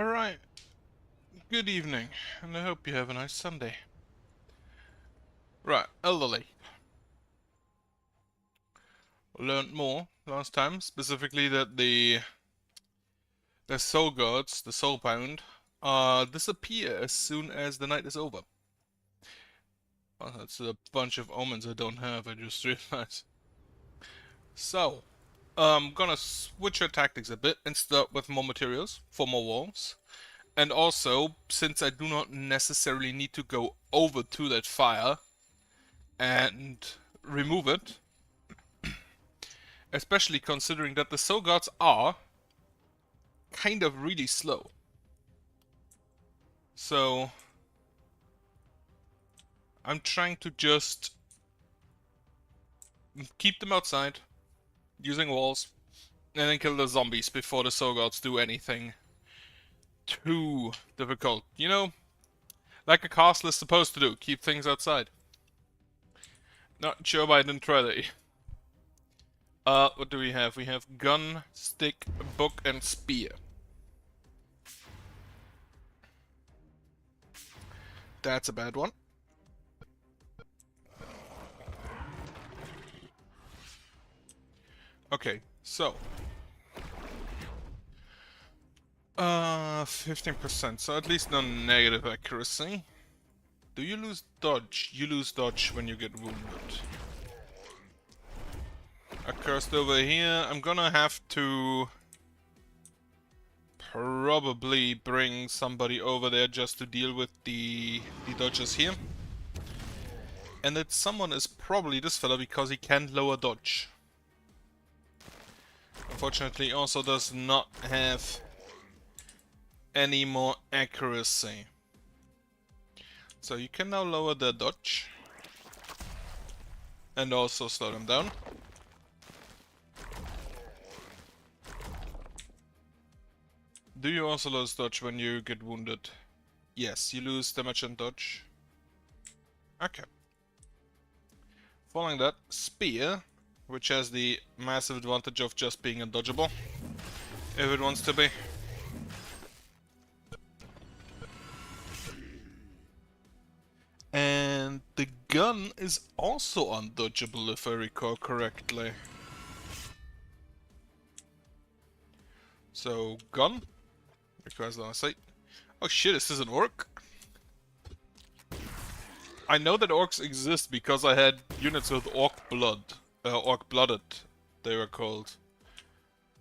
Alright, good evening, and I hope you have a nice Sunday. Right, Elderlicht. Learned more last time, specifically that the soul gods, the soulbound, disappear as soon as the night is over. Well, that's a bunch of omens I don't have, I just realized. So, I'm gonna switch our tactics a bit and start with more materials for more walls. And also, since I do not necessarily need to go over to that fire and remove it, especially considering that the soul gods are kind of really slow. So I'm trying to just keep them outside, using walls, and then kill the zombies before the soul gods do anything too difficult. You know, like a castle is supposed to do, keep things outside. Not sure why I didn't try that. What do we have? We have gun, stick, book, and spear. That's a bad one. Okay, so 15%, so at least no negative accuracy. Do you lose dodge? You lose dodge when you get wounded. Accursed over here. I'm gonna have to probably bring somebody over there just to deal with the dodges here. And that someone is probably this fella because he can lower dodge. Unfortunately, he also does not have any more accuracy. So you can now lower the dodge. And also slow them down. Do you also lose dodge when you get wounded? Yes, you lose damage and dodge. Okay. Following that, spear, which has the massive advantage of just being undodgeable, if it wants to be. And the gun is also undodgeable, if I recall correctly. So, gun requires line of sight. Oh shit, this doesn't work. I know that orcs exist because I had units with orc blood. Orc blooded, they were called.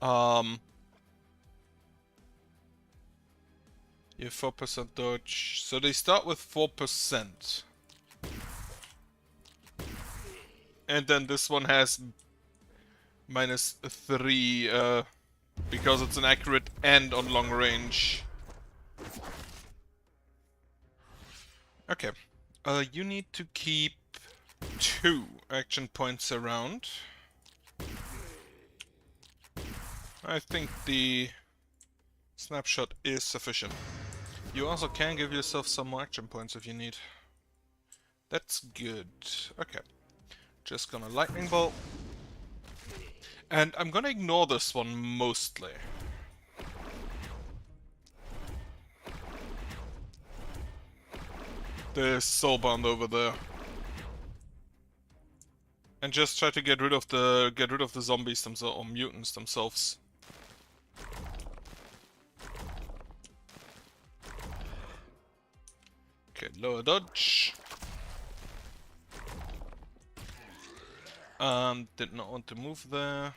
You have 4% dodge. So they start with 4%. And then this one has -3 because it's an accurate and on long range. Okay. You need to keep 2 action points around. I think the snapshot is sufficient. You also can give yourself some more action points if you need. That's good. Okay. Just gonna lightning bolt. And I'm gonna ignore this one mostly. There's soulbound over there. And just try to get rid of the zombies themselves or mutants themselves. Okay, lower dodge. Did not want to move there.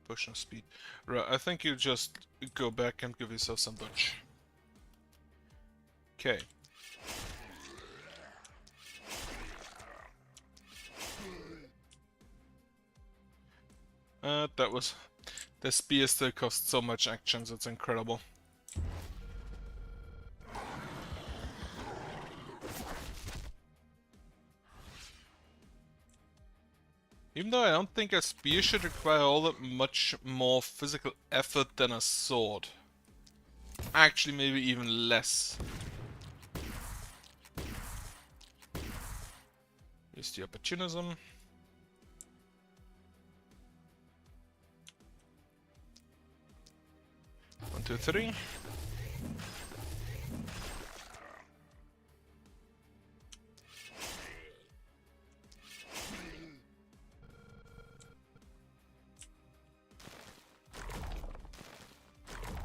Potion of speed. Right, I think you just go back and give yourself some dodge. Okay. That was... The spear still costs so much actions, it's incredible. Even though I don't think a spear should require all that much more physical effort than a sword. Actually, maybe even less. Use the opportunism. 2, 3.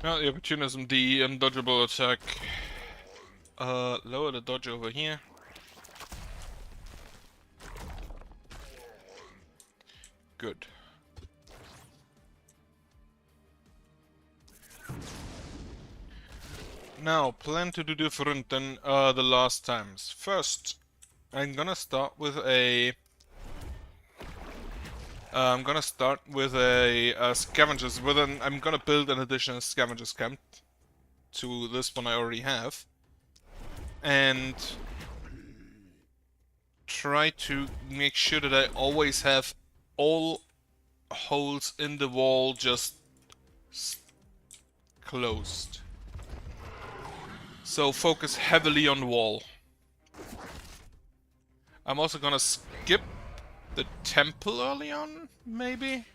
Now the opportunism, the undodgeable attack. Lower the dodge over here. Good. Now, plan to do different than the last times. First, I'm gonna start with a... I'm gonna start with a scavengers. I'm gonna build an additional scavengers camp to this one I already have, and try to make sure that I always have all holes in the wall just closed. So focus heavily on wall. I'm also gonna skip the temple early on, maybe?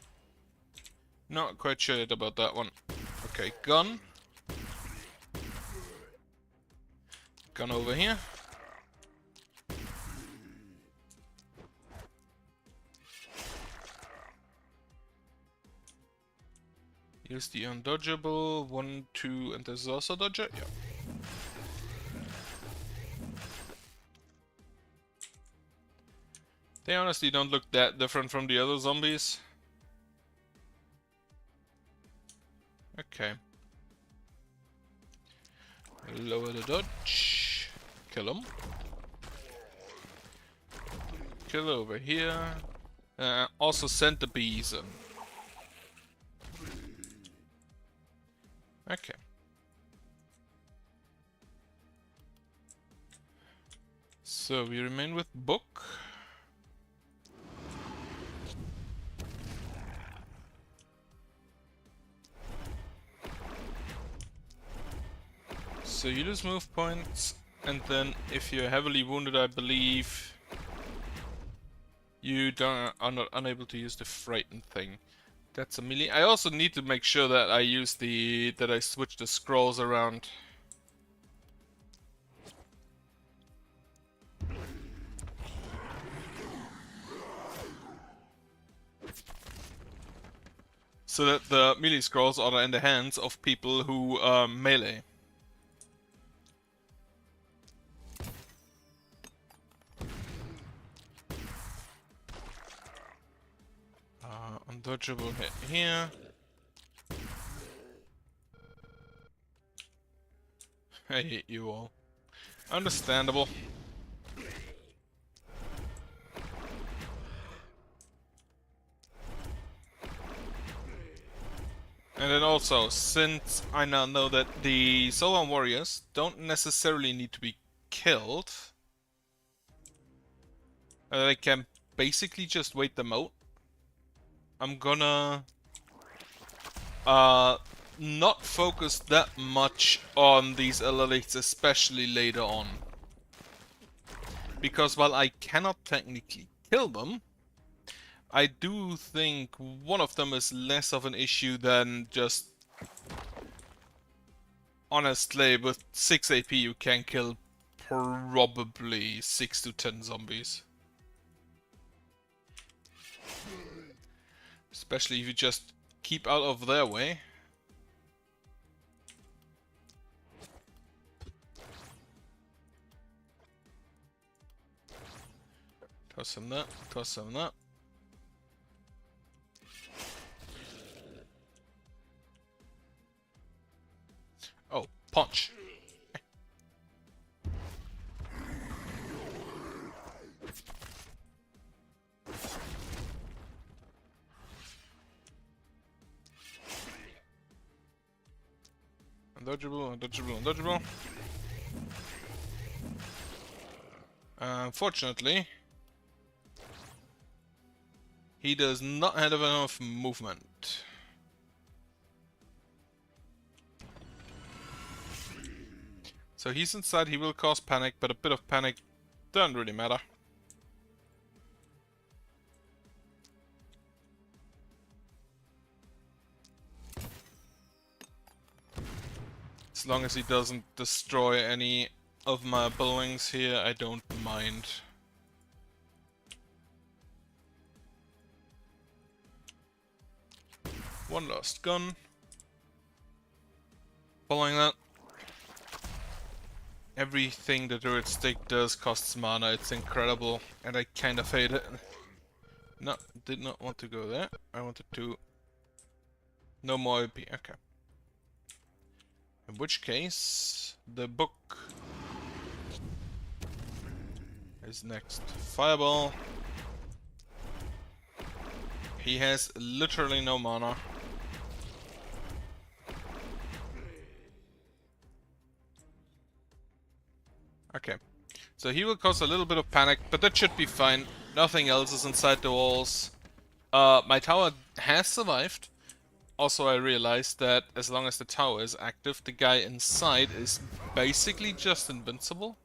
Not quite sure yet about that one. Okay, gun. Gun over here. Use the undodgeable. 1, 2, and this is also dodger? Yeah. They honestly don't look that different from the other zombies. Okay. Lower the dodge. Kill him. Kill over here. Also send the bees in. Okay. So we remain with book. So you lose move points, and then if you're heavily wounded, I believe you are not unable to use the frightened thing. That's a melee. I also need to make sure that I use that I switch the scrolls around. So that the melee scrolls are in the hands of people who melee. Undodgeable hit here. I hate you all. Understandable. And then also, since I now know that the Solan warriors don't necessarily need to be killed, they can basically just wait them out. I'm gonna not focus that much on these Elderlichts, especially later on. Because while I cannot technically kill them, I do think one of them is less of an issue than just... Honestly, with 6 AP you can kill probably 6 to 10 zombies. Especially if you just keep out of their way. Toss him that, toss him that. Oh, punch. Undodgeable, undodgeable, undodgeable. Unfortunately, he does not have enough movement. So he's inside, he will cause panic, but a bit of panic doesn't really matter. As long as he doesn't destroy any of my buildings here, I don't mind. One last gun. Following that, everything the druid stick does costs mana. It's incredible, and I kind of hate it. No, did not want to go there. I wanted to... No more AP, okay. In which case, the book is next. Fireball. He has literally no mana. Okay. So he will cause a little bit of panic, but that should be fine. Nothing else is inside the walls. My tower has survived. Also, I realized that as long as the tower is active, the guy inside is basically just invincible.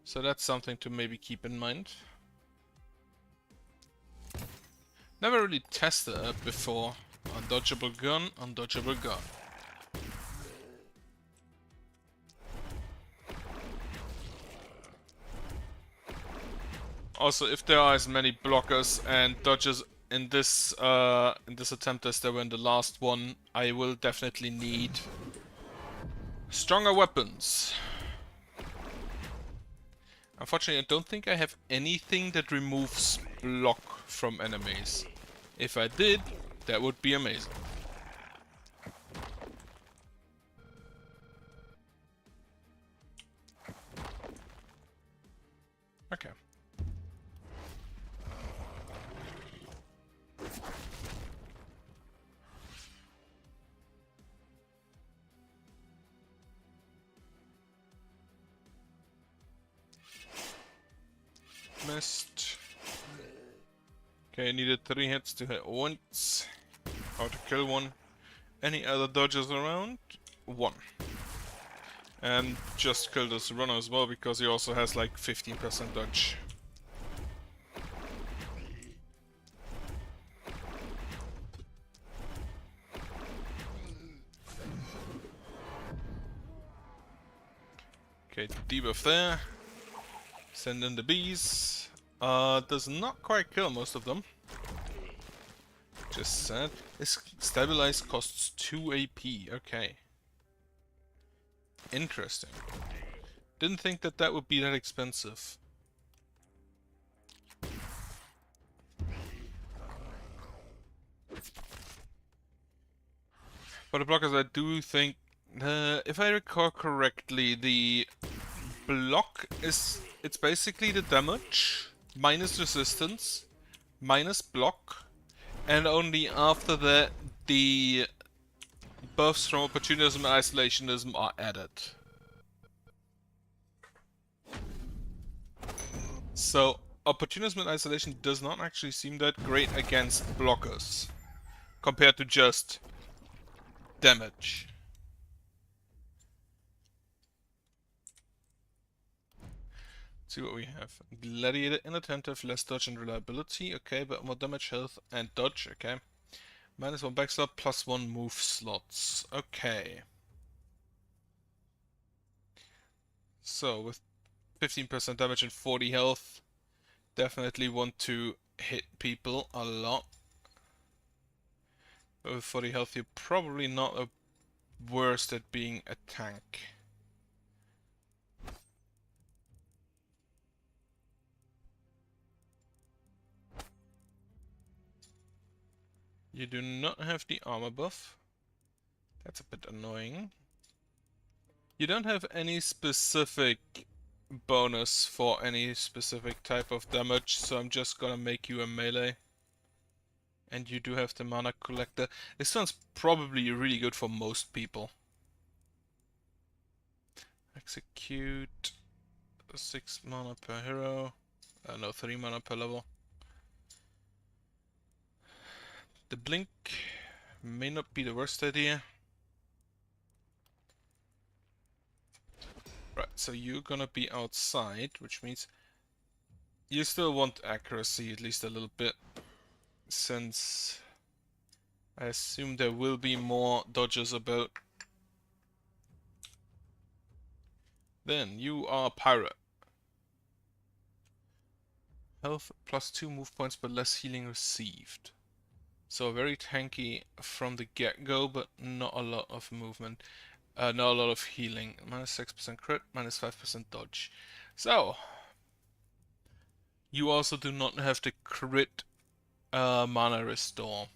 So that's something to maybe keep in mind. Never really tested it before. Undodgeable gun, undodgeable gun. Also, if there are as many blockers and dodges in this attempt as there were in the last one, I will definitely need stronger weapons. Unfortunately, I don't think I have anything that removes block from enemies. If I did, that would be amazing. Okay. Missed. Okay, needed 3 hits to hit once. How to kill one. Any other dodges around? 1. And just kill this runner as well, because he also has like 15% dodge. Okay, debuff there. Send in the bees. Does not quite kill most of them. Just sad. This stabilize costs 2 AP. Okay. Interesting. Didn't think that that would be that expensive. For the blockers, I do think, if I recall correctly, the block is, it's basically the damage minus resistance minus block, and only after that the buffs from opportunism and isolationism are added. So opportunism and isolation does not actually seem that great against blockers compared to just damage. Let's see what we have. Gladiator, inattentive, less dodge and reliability, okay, but more damage, health, and dodge, okay. -1 back slot, +1 move slots, okay. So, with 15% damage and 40 health, definitely want to hit people a lot. But with 40 health, you're probably not a worst at being a tank. You do not have the armor buff. That's a bit annoying. You don't have any specific bonus for any specific type of damage, so I'm just gonna make you a melee. And you do have the mana collector. This one's probably really good for most people. Execute. 6 mana per hero. No, 3 mana per level. The blink may not be the worst idea. Right, so you're gonna be outside, which means you still want accuracy at least a little bit, since I assume there will be more dodges about. Then you are a pirate. Health +2 move points but less healing received. So very tanky from the get-go, but not a lot of movement. Not a lot of healing. -6% crit, -5% dodge. So, you also do not have the crit mana restore.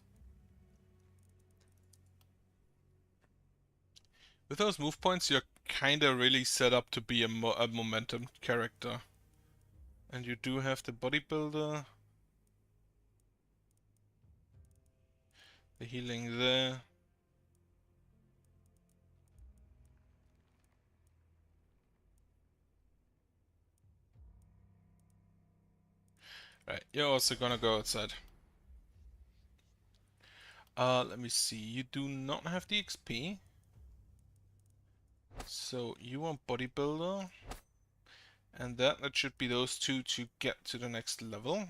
With those move points, you're kinda really set up to be a momentum character. And you do have the bodybuilder. The healing there. Right, you're also gonna go outside. Let me see. You do not have the XP. So you want bodybuilder. And that should be those two to get to the next level.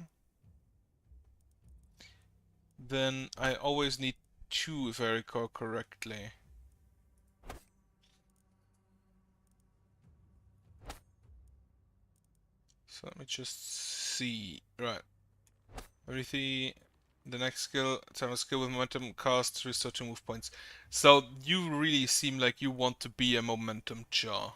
Then I always need 2 if I recall correctly. So let me just see. Right. Everything. The next skill, time a skill with momentum, cast, restore 2 move points. So you really seem like you want to be a momentum jar.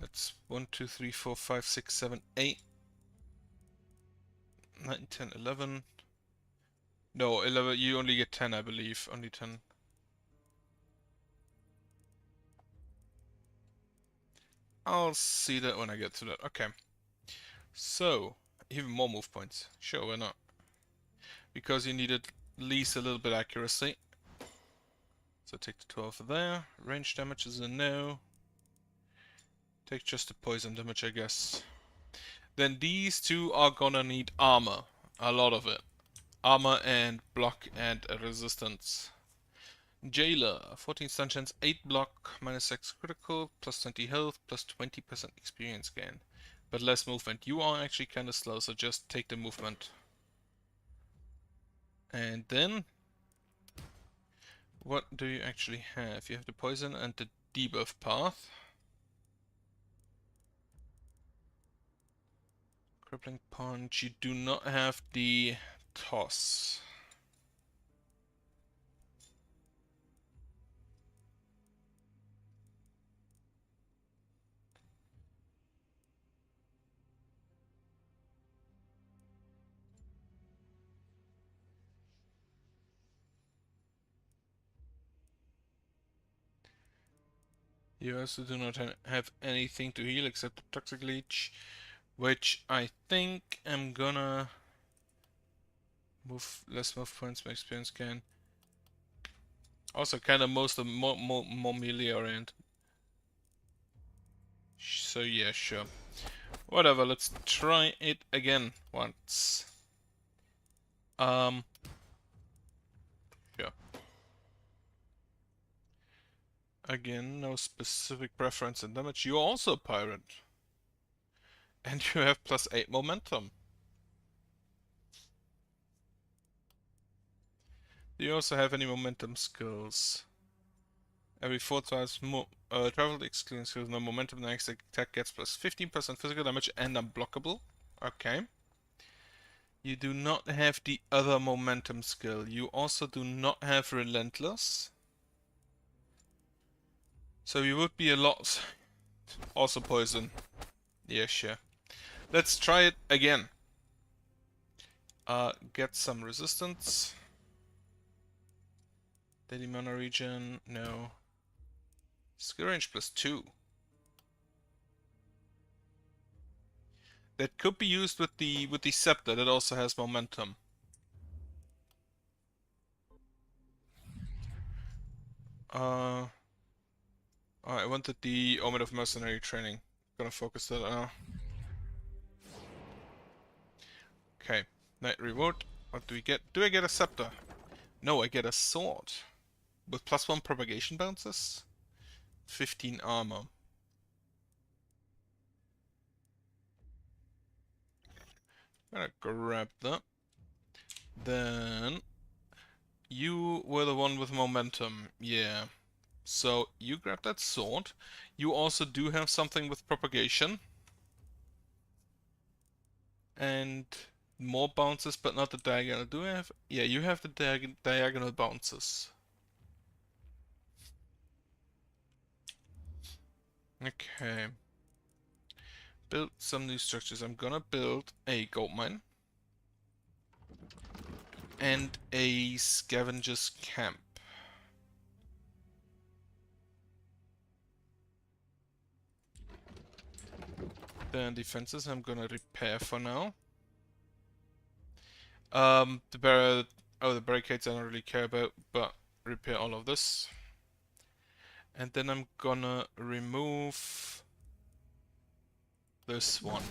That's 1, 2, 3, 4, 5, 6, 7, 8, 9, 10, 11. No, 11. You only get 10, I believe. Only 10. I'll see that when I get to that. Okay. So, even more move points. Sure, why not? Because you needed at least a little bit accuracy. So take the 12 there. Range damage is a no. Take just the poison damage, I guess. Then these two are gonna need armor. A lot of it. Armor and block and resistance. Jailer, 14 stun chance, 8 block, -6 critical, +20 health, +20% experience gain. But less movement. You are actually kinda slow, so just take the movement. And then, what do you actually have? You have the poison and the debuff path. Crippling punch. You do not have the toss. You also do not have anything to heal except the Toxic Leech, which I think I'm gonna move less move points, my experience gain. Also, kind of most of more melee oriented. So yeah, sure. Whatever. Let's try it again once. Sure. Again, no specific preference in damage. You're also a pirate. And you have +8 momentum. Do you also have any momentum skills? Every 4 times travel excluding skills, no momentum, the next attack gets +15% physical damage and unblockable. Okay. You do not have the other momentum skill. You also do not have Relentless. So you would be a lot. Also poison. Yeah, sure. Let's try it again. Get some resistance. Daily mana regen, no. Skill range +2. That could be used with the scepter that also has momentum. I wanted the Omen of Mercenary Training. Gonna focus that now. Okay, Night Reward. What do we get? Do I get a scepter? No, I get a sword. With +1 propagation bounces? 15 armor. gonna grab that. Then you were the one with momentum. Yeah. So you grab that sword. You also do have something with propagation. And more bounces, but not the diagonal. Do I have? Yeah, you have the diagonal bounces. Okay. Build some new structures. I'm gonna build a gold mine. And a scavenger's camp. Then defenses I'm gonna repair for now. The barricades I don't really care about, but repair all of this. And then I'm gonna remove this one.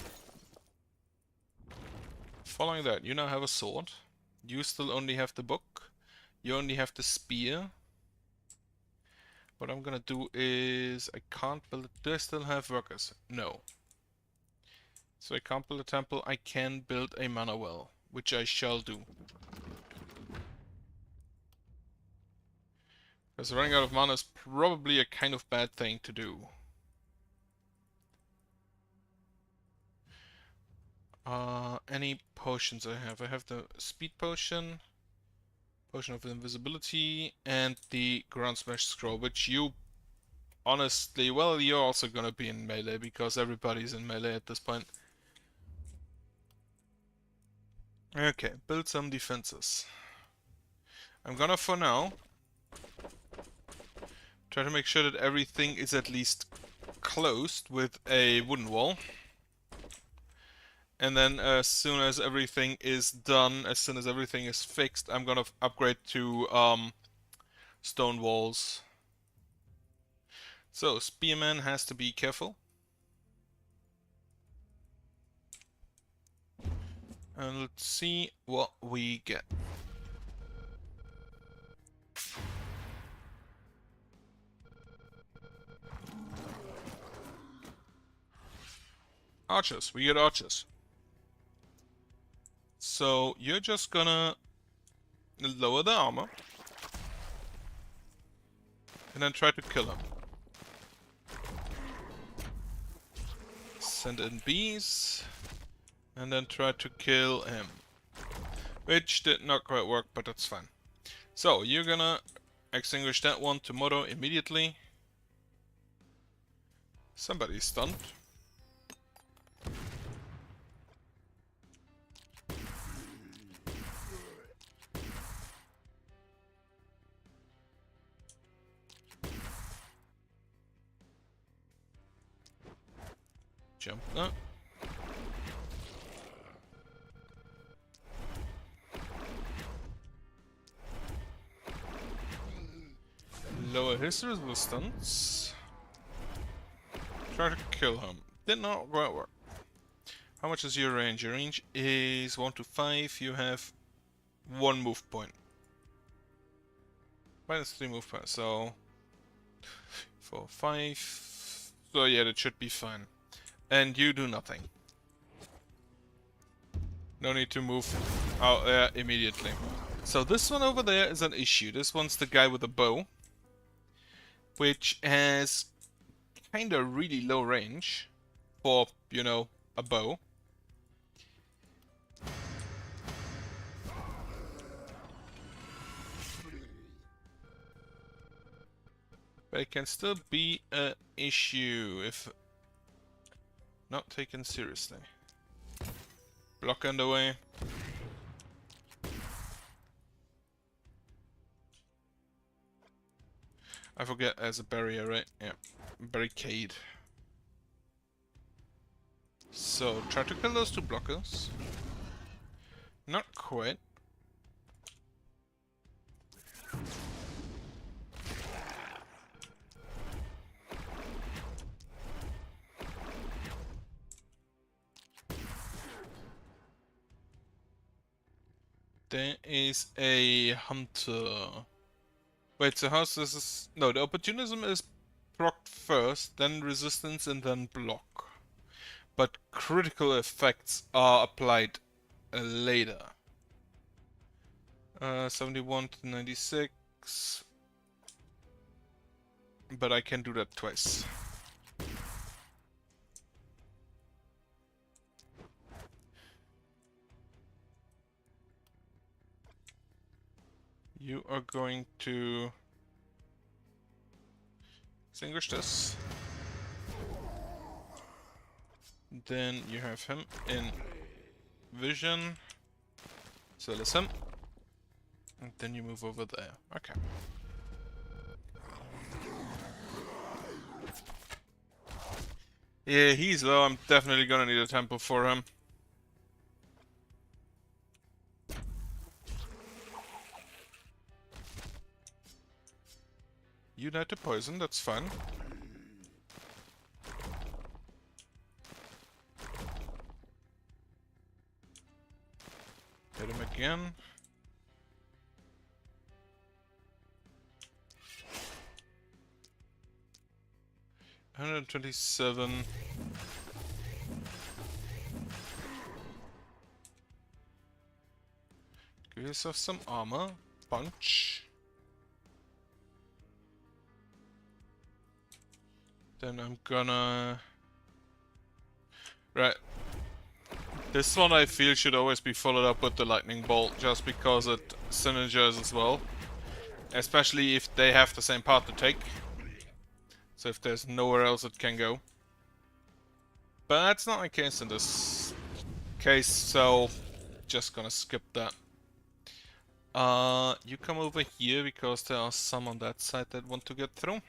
Following that, you now have a sword. You still only have the book. You only have the spear. What I'm gonna do is I can't build. Do I still have workers? No. So I can't build a temple. I can build a mana well, which I shall do. Because running out of mana is probably a kind of bad thing to do. Any potions I have? I have the speed potion, potion of invisibility, and the ground smash scroll, which you honestly, well, you're also gonna be in melee because everybody's in melee at this point. Okay, build some defenses. I'm gonna, for now, try to make sure that everything is at least closed with a wooden wall. And then as soon as everything is done, as soon as everything is fixed, I'm gonna upgrade to stone walls. So, Spearman has to be careful. And let's see what we get. Archers, we get archers. So, you're just gonna lower the armor. And then try to kill him. Send in bees. And then try to kill him. Which did not quite work, but that's fine. So, you're gonna extinguish that one tomorrow immediately. Somebody's stunned. Jump that. Lower his resistance. Try to kill him. Did not quite work. How much is your range? Your range is 1 to 5. You have 1 move point. Minus 3 move points. So 4, 5. So yeah, that should be fine. And you do nothing. No need to move out there immediately. So this one over there is an issue. This one's the guy with the bow, which has kinda really low range for, you know, a bow. But it can still be an issue if not taken seriously. Block underway. I forget as a barrier, right? Yeah. Barricade. So, try to kill those 2 blockers. Not quite. There is a hunter. Wait, so how's this? No, the opportunism is procced first, then resistance, and then block. But critical effects are applied later. 71 to 96. But I can do that twice. You are going to extinguish this. Then you have him in vision. So let's him. And then you move over there. Okay. Yeah, he's low. I'm definitely gonna need a temple for him. You died to poison, that's fine. Hit him again. $127. Give yourself some armor. Punch. Then I'm gonna... Right. This one I feel should always be followed up with the lightning bolt, just because it synergizes as well. Especially if they have the same path to take. So if there's nowhere else it can go. But that's not the case in this case, so just gonna skip that. You come over here because there are some on that side that want to get through.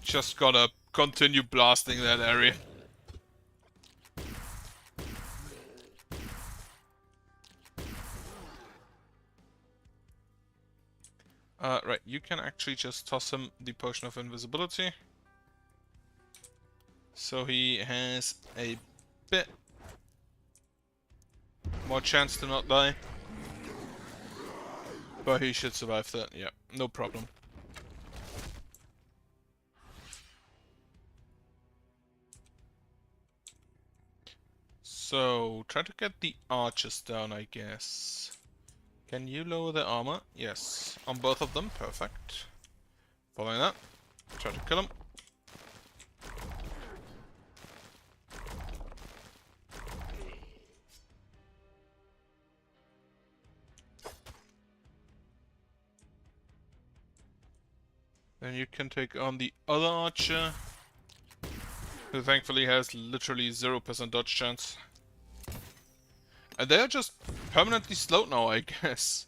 Just gotta continue blasting that area. Right, you can actually just toss him the potion of invisibility. So he has a bit more chance to not die. But he should survive that, yeah, no problem. So, try to get the archers down, I guess. Can you lower the armor? Yes. On both of them, perfect. Following that, try to kill him. Then you can take on the other archer, who thankfully has literally 0% dodge chance. And they're just permanently slowed now, I guess.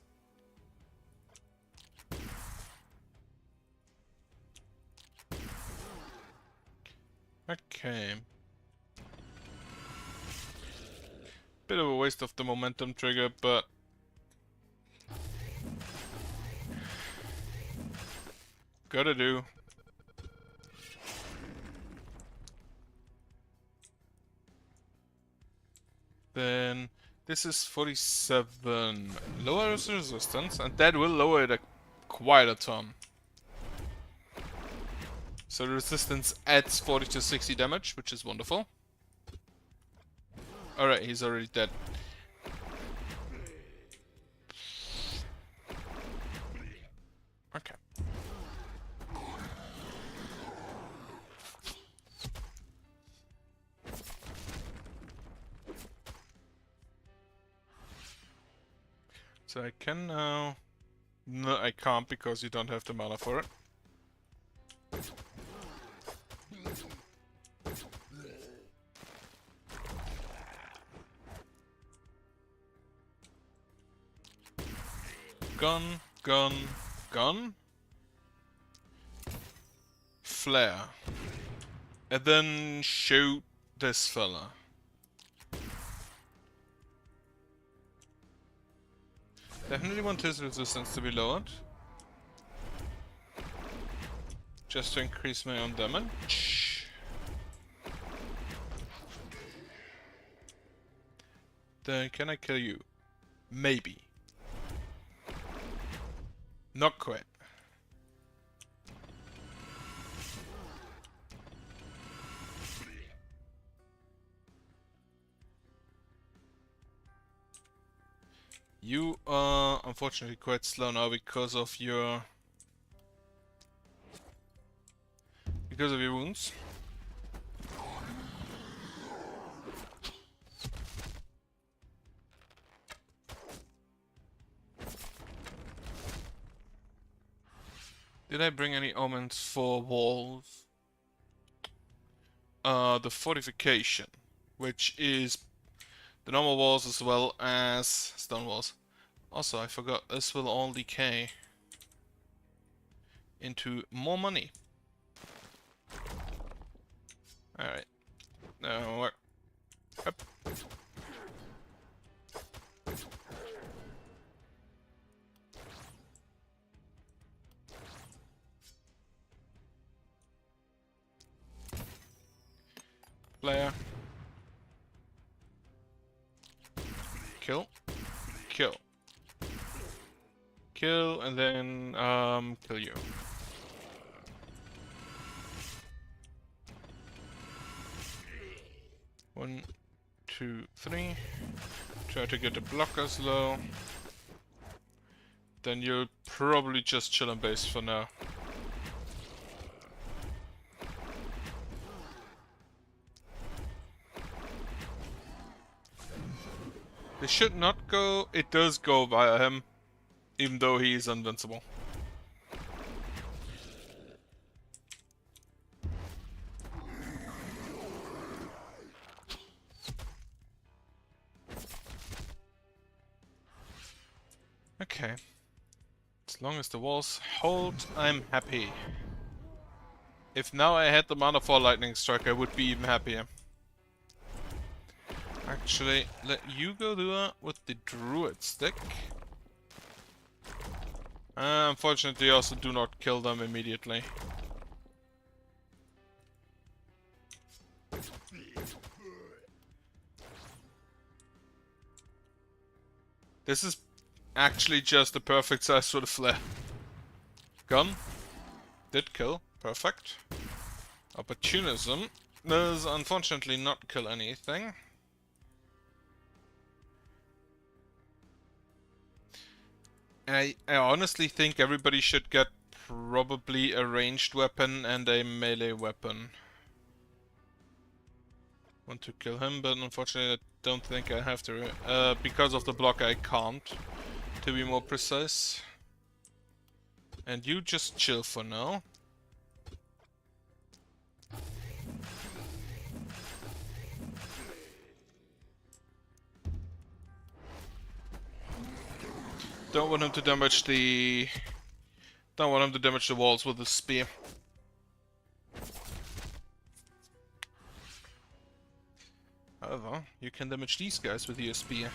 Okay. Bit of a waste of the momentum trigger, but... gotta do. Then... this is 47. Lower resistance, and that will lower it quite a ton. So the resistance adds 40 to 60 damage, which is wonderful. Alright, he's already dead. Okay. So I can now... no, I can't because you don't have the mana for it. Gun, gun, gun. Flare. And then shoot this fella. Definitely want his resistance to be lowered. Just to increase my own damage. Then can I kill you? Maybe. Not quite. You are unfortunately quite slow now because of your wounds. Did I bring any omens for walls? The fortification, which is the normal walls as well as stone walls. Also, I forgot, this will all decay into more money. Alright. Now work. Up. Player. Kill. Kill. Kill, and then, kill you. One, two, three. Try to get the blockers low. Then you'll probably just chill on base for now. They should not go. It does go via him, even though he is invincible. Okay. As long as the walls hold, I'm happy. If now I had the mana for lightning strike, I would be even happier. Actually, let you go do that with the druid stick. Unfortunately, also do not kill them immediately. This is actually just the perfect size for the flare. Gun. Did kill. Perfect. Opportunism does unfortunately not kill anything. I honestly think everybody should get probably a ranged weapon and a melee weapon. Want to kill him, but unfortunately I don't think I have to. Because of the block I can't, to be more precise. And you just chill for now. Don't want him to damage the... Don't want him to damage the walls with the spear. However, you can damage these guys with your spear.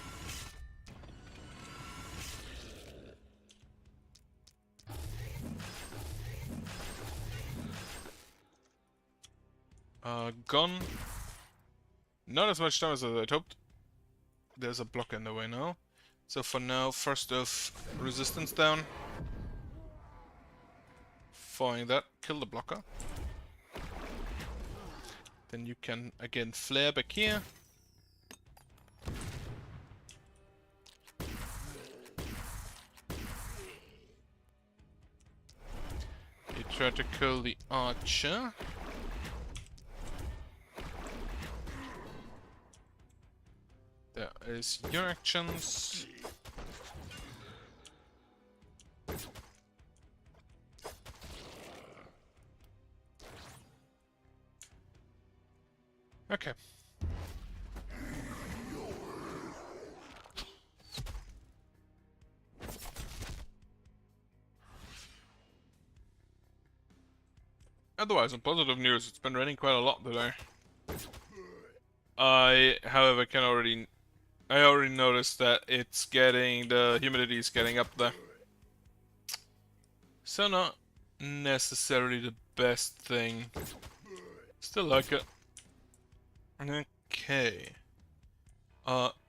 Gone. Not as much damage as I'd hoped. There's a block in the way now. So for now, first off, resistance down. Following that, kill the blocker. Then you can again flare back here. You try to kill the archer. There is your actions. Okay. Otherwise, on positive news, it's been raining quite a lot today. However, I already noticed that the humidity is getting up there. So not necessarily the best thing. Still like it. Okay.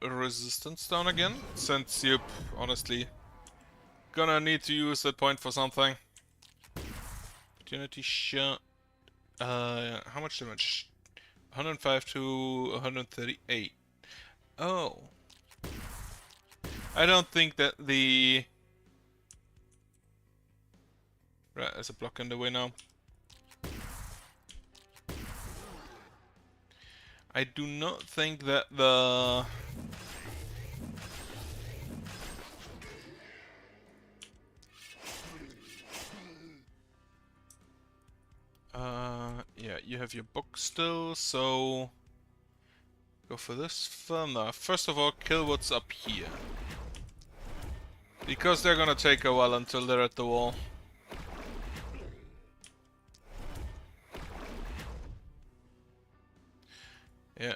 Resistance down again, since you're honestly gonna need to use that point for something. Opportunity shot. How much damage? 105 to 138. Oh. I don't think that the... Right, there's a block in the way now. I do not think that the... yeah, you have your book still, so... Go for this firmer. First of all, kill what's up here. Because they're gonna take a while until they're at the wall. Yeah.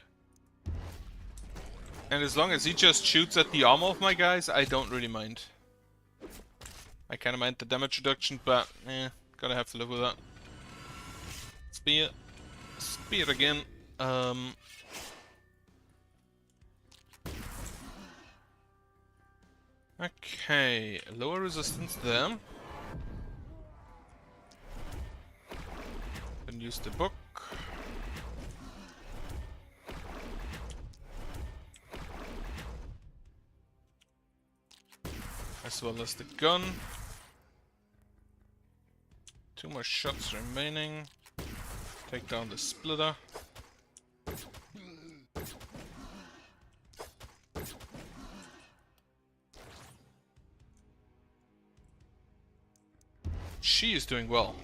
And as long as he just shoots at the armor of my guys, I don't really mind. I kinda mind the damage reduction, but gotta have to live with that. Spear. Spear again. Okay, lower resistance there. Then use the book. As well as the gun. 2 more shots remaining. Take down the splitter. She is doing well.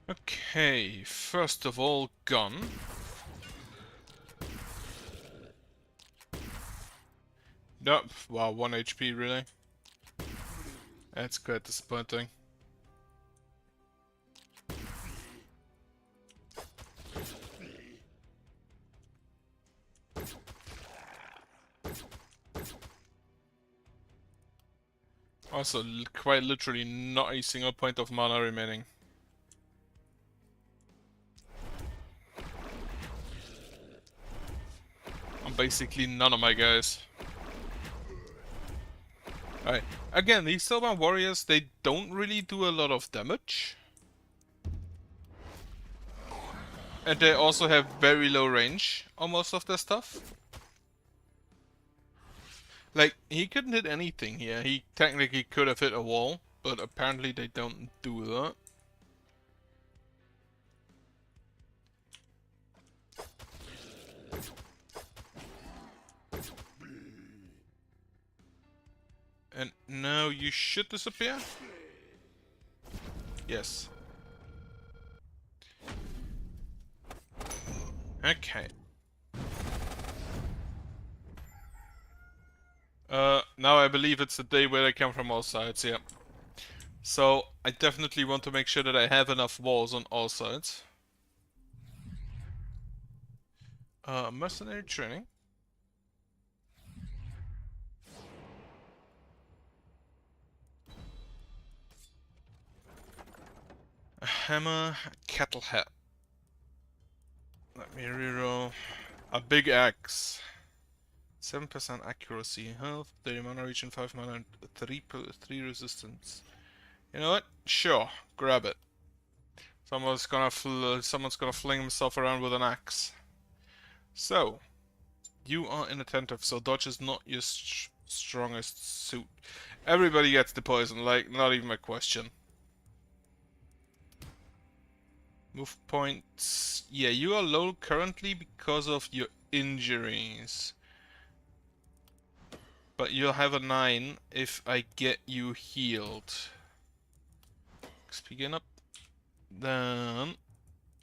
Okay, first of all, gun. Nope, wow, 1 HP really. That's quite disappointing. Also, quite literally not a single point of mana remaining. On basically none of my guys. Alright, again, these Soulbound Warriors, they don't really do a lot of damage. And they also have very low range on most of their stuff. Like, he couldn't hit anything here. He technically could have hit a wall, but apparently they don't do that. And now you should disappear? Yes. Okay. Now I believe it's the day where they come from all sides, yeah. So, I definitely want to make sure that I have enough walls on all sides. Mercenary training. A hammer, a kettle hat. Let me reroll. A big axe. 7% accuracy, health, 30 mana, region 5 mana, and 3 resistance. You know what? Sure, grab it. Someone's gonna fling himself around with an axe. So, you are inattentive, so dodge is not your strongest suit. Everybody gets the poison, like, not even a question. Move points. Yeah, you are low currently because of your injuries. But you'll have a 9 if I get you healed. XP gain up. Then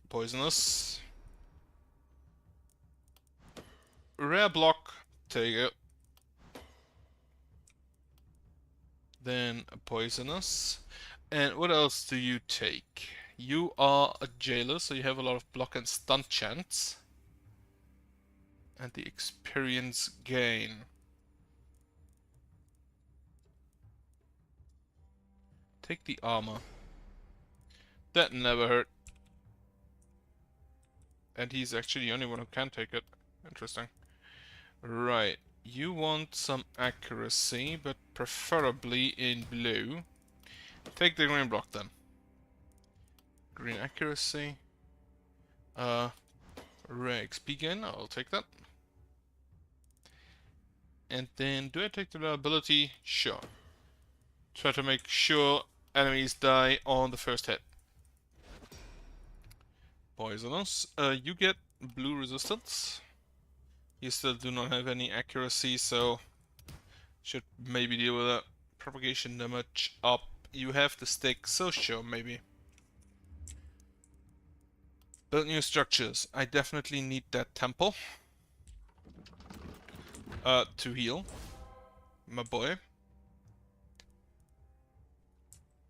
poisonous. Rare block. Take it. Then a poisonous. And what else do you take? You are a jailer, so you have a lot of block and stun chance. And the experience gain. Take the armor. That never hurt. And he's actually the only one who can take it. Interesting. Right. You want some accuracy, but preferably in blue. Take the green block then. Green accuracy. Rare XP gain, I'll take that. And then, do I take the ability? Sure. Try to make sure enemies die on the first hit. Poisonous. You get blue resistance. You still do not have any accuracy, so should maybe deal with that. Propagation damage up. You have the stick, so sure, maybe. Build new structures. I definitely need that temple. To heal. My boy.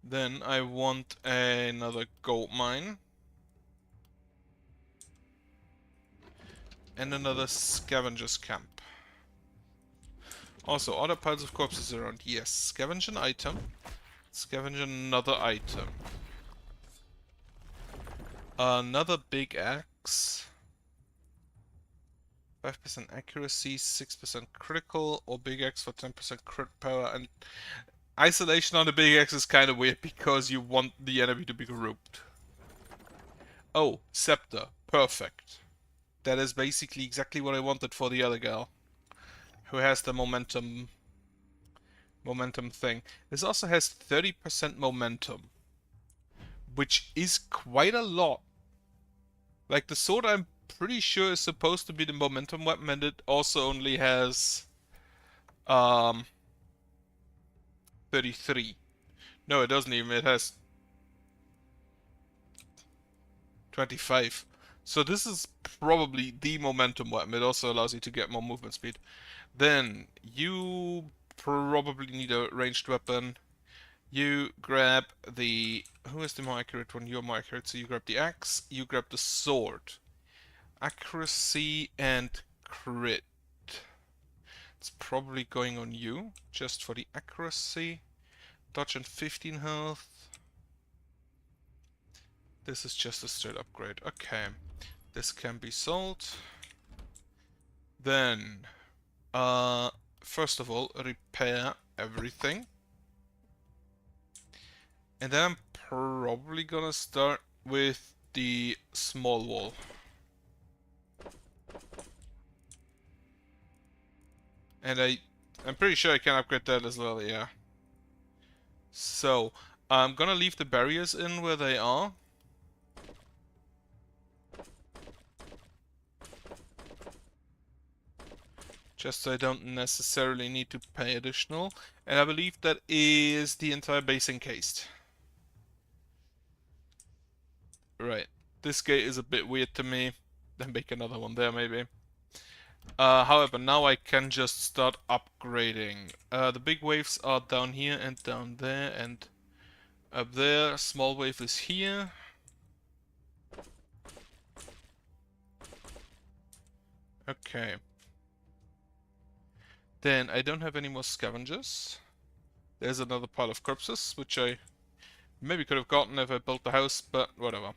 Then I want another gold mine. And another scavenger's camp. Also, other piles of corpses around. Yes, scavenge an item. Scavenge another item. Another big axe. 5% accuracy, 6% critical, or big axe for 10% crit power. And isolation on the big axe is kind of weird because you want the enemy to be grouped. Oh, scepter. Perfect. That is basically exactly what I wanted for the other girl, who has the momentum thing. This also has 30% momentum, which is quite a lot. Like, the sword I'm pretty sure is supposed to be the momentum weapon, and it also only has 33. No, it doesn't even. It has 25. So this is probably the momentum weapon. It also allows you to get more movement speed. Then you probably need a ranged weapon. You grab the... Who is the more accurate one? You're more accurate, so you grab the axe. You grab the sword. Accuracy and crit. It's probably going on you, just for the accuracy. Dodge and 15 health. This is just a straight upgrade. Okay. This can be sold. Then, first of all, repair everything. And then I'm probably gonna start with the small wall. And I'm pretty sure I can upgrade that as well, yeah. So, I'm gonna leave the barriers in where they are. Just so I don't necessarily need to pay additional. And I believe that is the entire base encased. Right. This gate is a bit weird to me. Then make another one there, maybe. However, now I can just start upgrading. The big waves are down here and down there and up there. Small wave is here. Okay. Then I don't have any more scavengers. There's another pile of corpses, which I maybe could have gotten if I built the house, but whatever.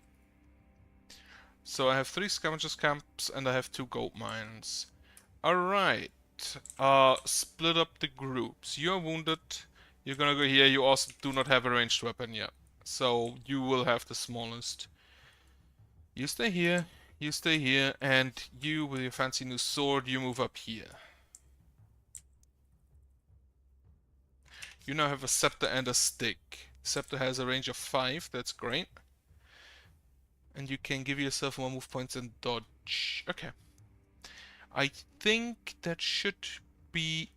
So I have 3 scavengers camps and I have 2 gold mines. Alright. Split up the groups. You're wounded. You're gonna go here. You also do not have a ranged weapon yet. So you will have the smallest. You stay here. You stay here. And you, with your fancy new sword, you move up here. You now have a scepter and a stick. Scepter has a range of 5. That's great. And you can give yourself more move points and dodge. Okay. I think that should be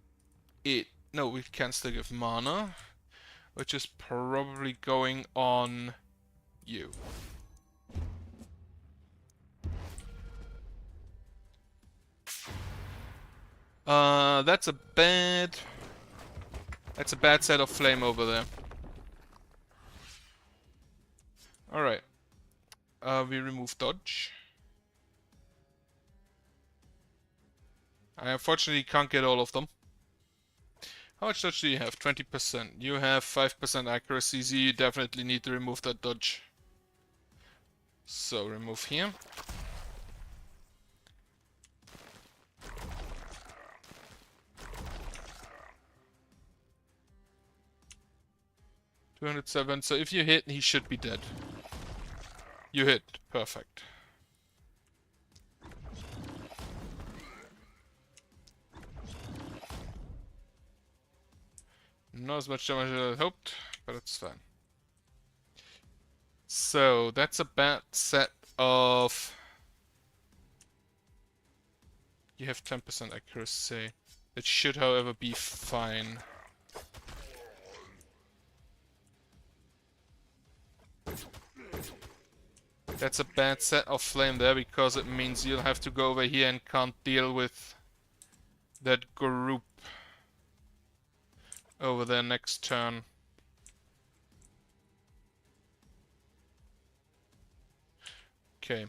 it. No, we can still give mana, which is probably going on you. That's a bad set of flame over there. Alright. We remove dodge. I unfortunately can't get all of them. How much dodge do you have? 20%. You have 5% accuracy, so you definitely need to remove that dodge. So, remove here. $207, so if you hit, he should be dead. You hit. Perfect. Not as much damage as I hoped, but it's fine. So, that's a bad set of... You have 10% accuracy. It should, however, be fine. That's a bad set of flame there, because it means you'll have to go over here and can't deal with that group over there next turn. Okay.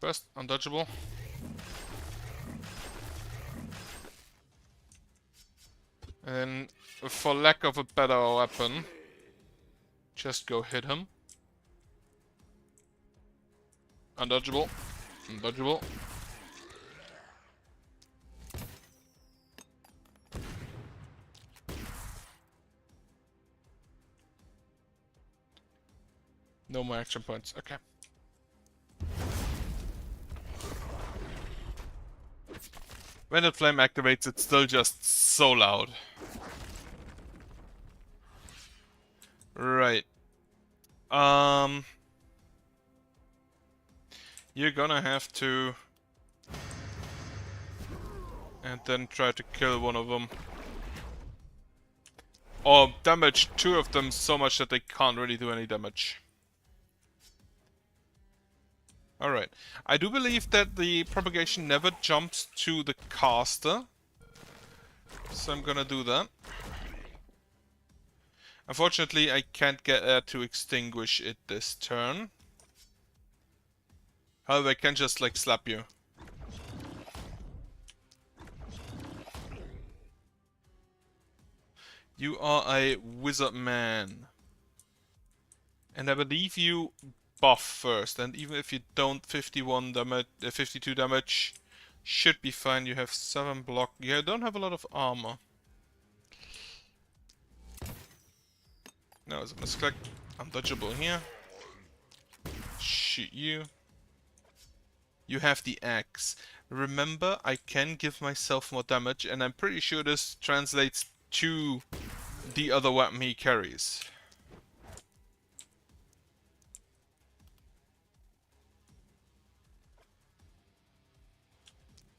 First, undodgeable. And for lack of a better weapon, just go hit him. Undodgeable. Undodgeable. No more action points. Okay. When the flame activates, it's still just so loud. Right. You're gonna have to... And then try to kill one of them. Or damage two of them so much that they can't really do any damage. Alright. I do believe that the propagation never jumps to the caster. So I'm gonna do that. Unfortunately, I can't get there to extinguish it this turn. However, I can just, like, slap you. You are a wizard man. And I believe you buff first. And even if you don't, 51 damage, 52 damage should be fine. You have 7 block. Yeah, I don't have a lot of armor. Now, as a misclick, undodgeable here. Shoot you. You have the axe. Remember, I can give myself more damage, and I'm pretty sure this translates to the other weapon he carries.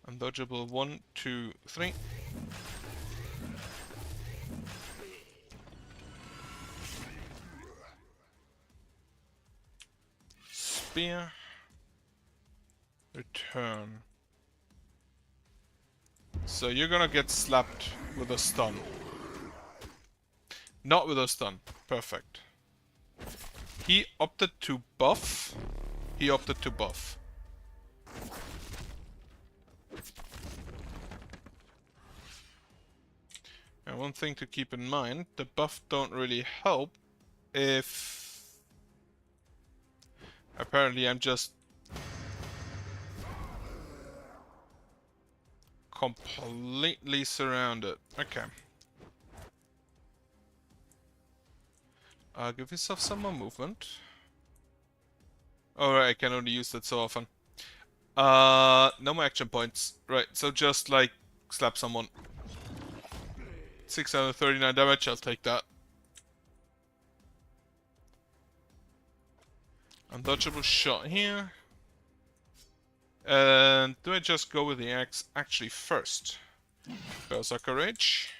Undodgeable 1, 2, 3. Spear. Return. So you're gonna get slapped with a stun. Not with a stun. Perfect. He opted to buff. He opted to buff. And one thing to keep in mind, the buff don't really help if... Apparently I'm just completely surrounded. Okay. Give yourself some more movement. Alright, I can only use that so often. No more action points. Right, so just like slap someone. 639 damage, I'll take that. Undodgeable shot here. And do I just go with the axe? Actually, first. Berserker Rage.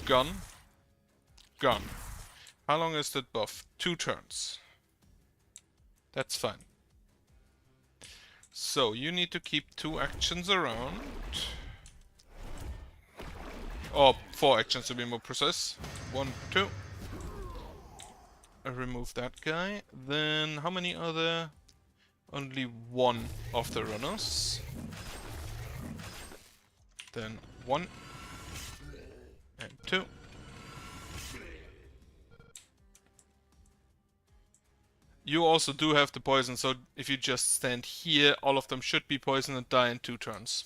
Gun. Gun. How long is that buff? 2 turns. That's fine. So, you need to keep 2 actions around. Or 4 actions to be more precise. 1, 2. I remove that guy. Then, how many are there? Only 1 of the runners. Then 1. And 2. You also do have the poison, so if you just stand here, all of them should be poisoned and die in 2 turns.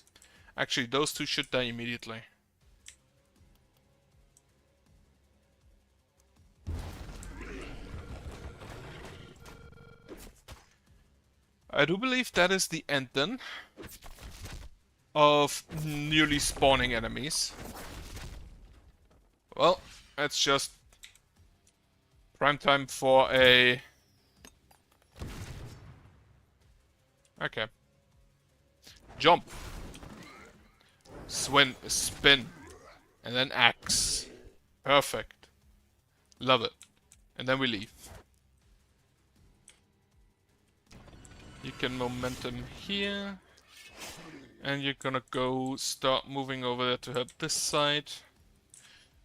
Actually, those 2 should die immediately. I do believe that is the end then of newly spawning enemies. Well, it's just prime time for a... Okay. Jump. Spin. And then axe. Perfect. Love it. And then we leave. You can momentum here. And you're gonna go start moving over there to help this side.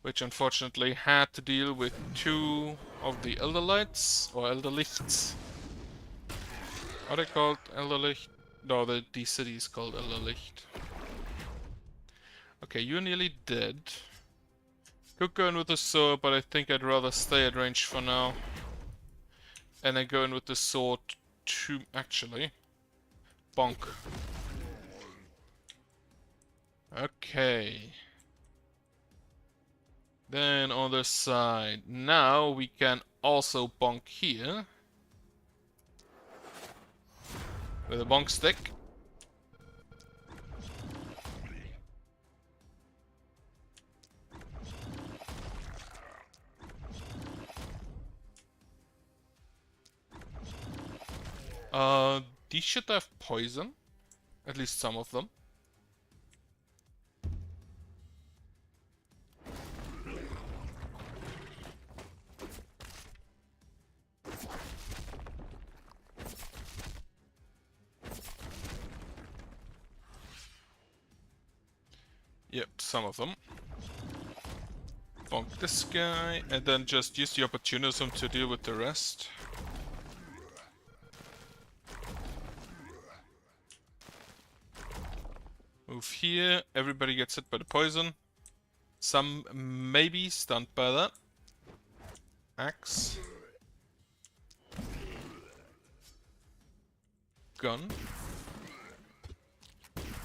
Which unfortunately had to deal with 2 of the Elderlights, or Elderlichts. Are they called Elderlicht? No, the city is called Elderlicht. Okay, you're nearly dead. Could go in with the sword, but I think I'd rather stay at range for now. And then go in with the sword to... actually. Bonk. Okay. Then on the side. Now we can also bonk here. With a bonk stick. These should have poison. At least some of them. Yep, some of them. Bonk this guy, and then just use the opportunism to deal with the rest. Move here, everybody gets hit by the poison. Some may be stunned by that. Axe. Gun.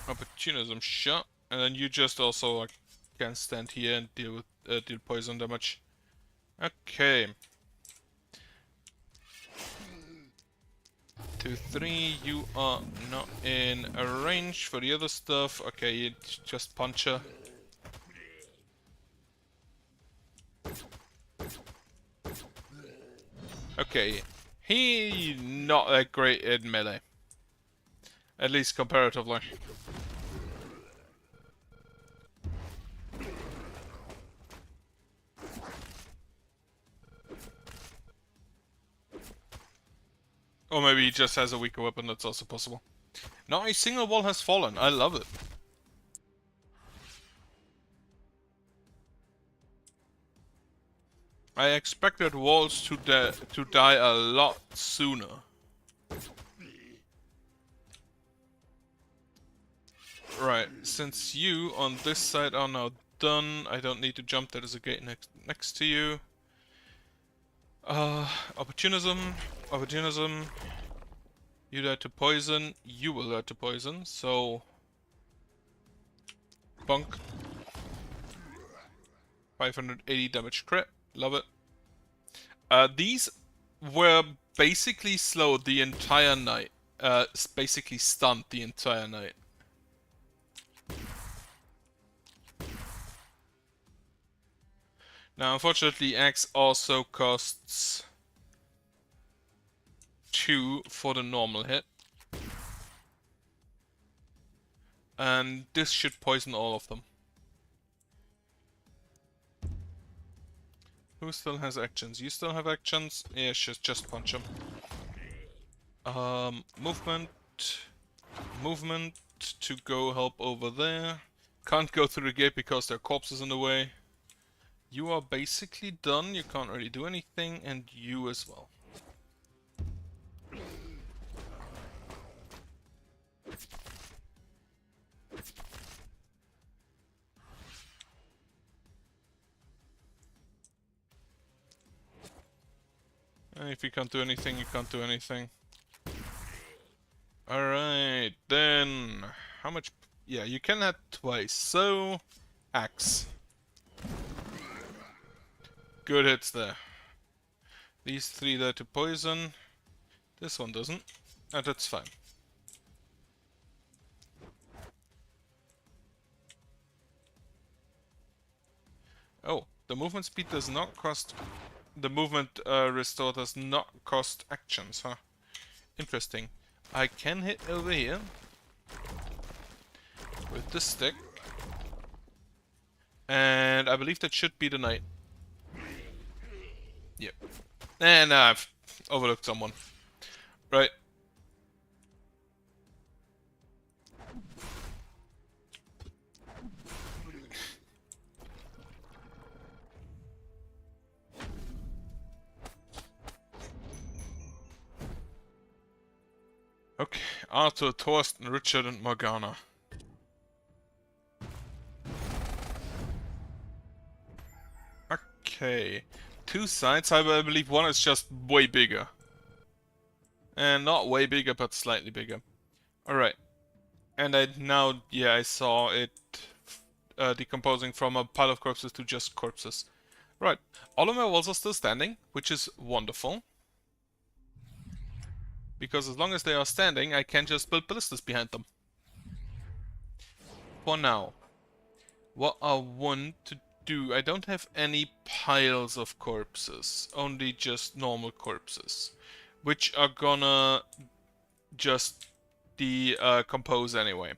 Opportunism shot. And then you just also like can stand here and deal with deal poison damage. Okay. 2, 3, you are not in a range for the other stuff. Okay, you just punch her. Okay, he not that great in melee. At least comparatively. Or maybe he just has a weaker weapon, that's also possible. Now a single wall has fallen, I love it. I expected walls to die a lot sooner. Right, since you on this side are now done, I don't need to jump, there is a gate next to you. Opportunism. You die to poison, you will die to poison, so... Bonk. 580 damage crit, love it. These were basically slowed the entire night. Basically stunned the entire night. Now, unfortunately, Axe also costs 2 for the normal hit. And this should poison all of them. Who still has actions? You still have actions? Yeah, just punch him. Movement to go help over there. Can't go through the gate because there are corpses in the way. You are basically done, you can't really do anything, and you as well. And if you can't do anything, you can't do anything. Alright, then... How much... Yeah, you can hit twice, so... Axe. Good hits there. These 3 die to poison. This one doesn't. That's fine. Oh, the movement speed does not cost... The movement restore does not cost actions, huh? Interesting. I can hit over here with the stick. And I believe that should be the knight. Yep. And I've overlooked someone. Right. Okay. Arthur, Thorsten, Richard, and Morgana. Okay. Two sides, I believe one is just way bigger. And not way bigger, but slightly bigger. Alright. And I saw it decomposing from a pile of corpses to just corpses. Right. All of my walls are still standing, which is wonderful. Because as long as they are standing, I can just build ballistas behind them. For now. What I want to do... I don't have any piles of corpses. Only just normal corpses. Which are gonna just decompose anyway.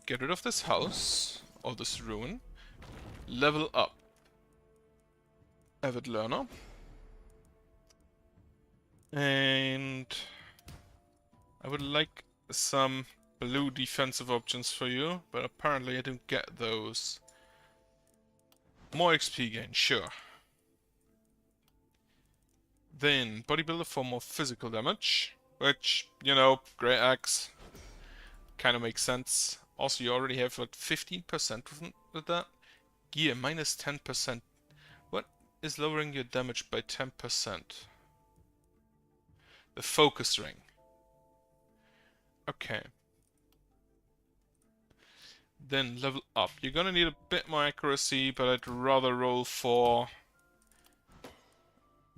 Get rid of this house. Or this ruin. Level up. Avid learner. And I would like some blue defensive options for you, but apparently I don't get those. More XP gain, sure. Then bodybuilder for more physical damage, which, you know, Grey Axe kind of makes sense. Also, you already have like 15% with that. Gear minus 10%. What is lowering your damage by 10%? The focus ring. Okay. Then level up. You're gonna need a bit more accuracy, but I'd rather roll for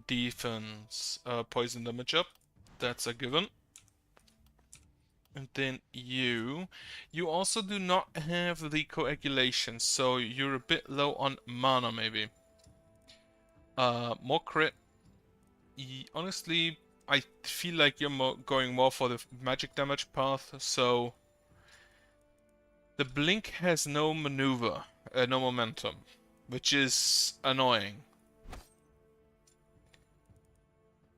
defense. Poison damage up. That's a given. And then you also do not have the coagulation, so you're a bit low on mana maybe. More crit. Honestly, I feel like you're going more for the magic damage path, so the blink has no maneuver, no momentum, which is annoying.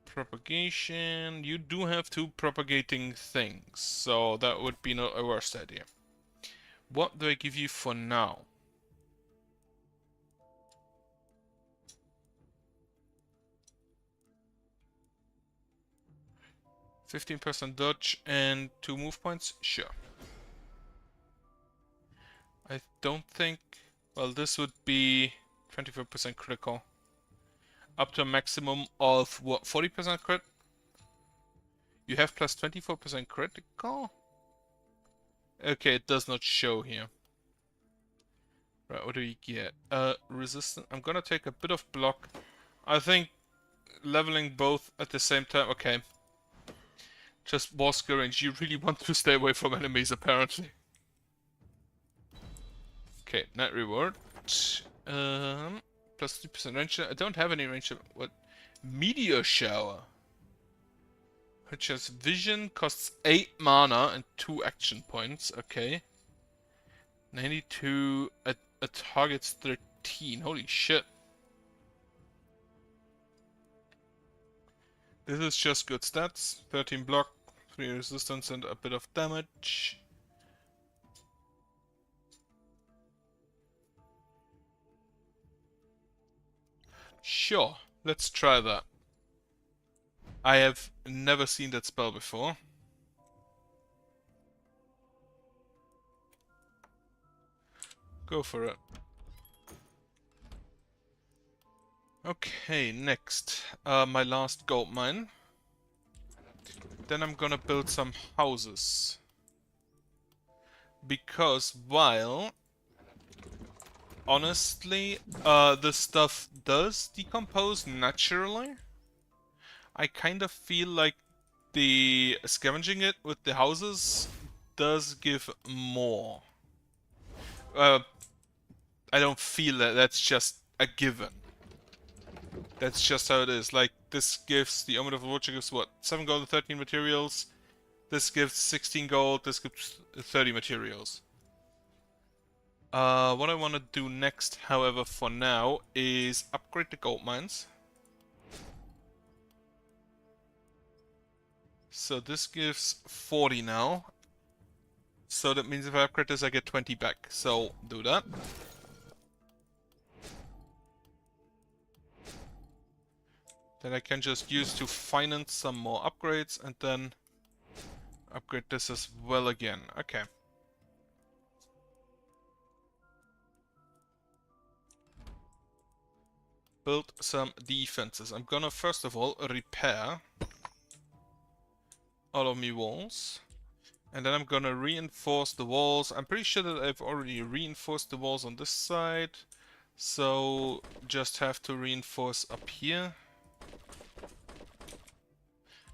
Propagation, you do have two propagating things, so that would be not a worst idea. What do I give you for now? %15 dodge and 2 move points? Sure. I don't think... Well, this would be 24% critical. Up to a maximum of, what, 40% crit? You have plus 24% critical? Okay, it does not show here. Right, what do you get? Resistance. I'm gonna take a bit of block. I think leveling both at the same time... Okay. Just war skill range. You really want to stay away from enemies, apparently. Okay, net reward. Plus 2% range. I don't have any range. What? Meteor shower. Which has vision, costs 8 mana and 2 action points. Okay. 92. A target's 13. Holy shit. This is just good stats. 13 block, 3 resistance, and a bit of damage. Sure, let's try that. I have never seen that spell before. Go for it. Okay, next. My last gold mine. Then I'm gonna build some houses. Because while... honestly, this stuff does decompose naturally. I kind of feel like the scavenging it with the houses does give more. I don't feel that. That's just a given. That's just how it is. Like, this gives, the Omen of the Watcher gives what? 7 gold and 13 materials. This gives 16 gold, this gives 30 materials. What I want to do next, however, for now, is upgrade the gold mines. So this gives 40 now. So that means if I upgrade this, I get 20 back. So, do that. Then I can just use to finance some more upgrades and then upgrade this as well again. Okay. Build some defenses. I'm gonna first of all repair all of my walls. And then I'm gonna reinforce the walls. I'm pretty sure that I've already reinforced the walls on this side. So just have to reinforce up here.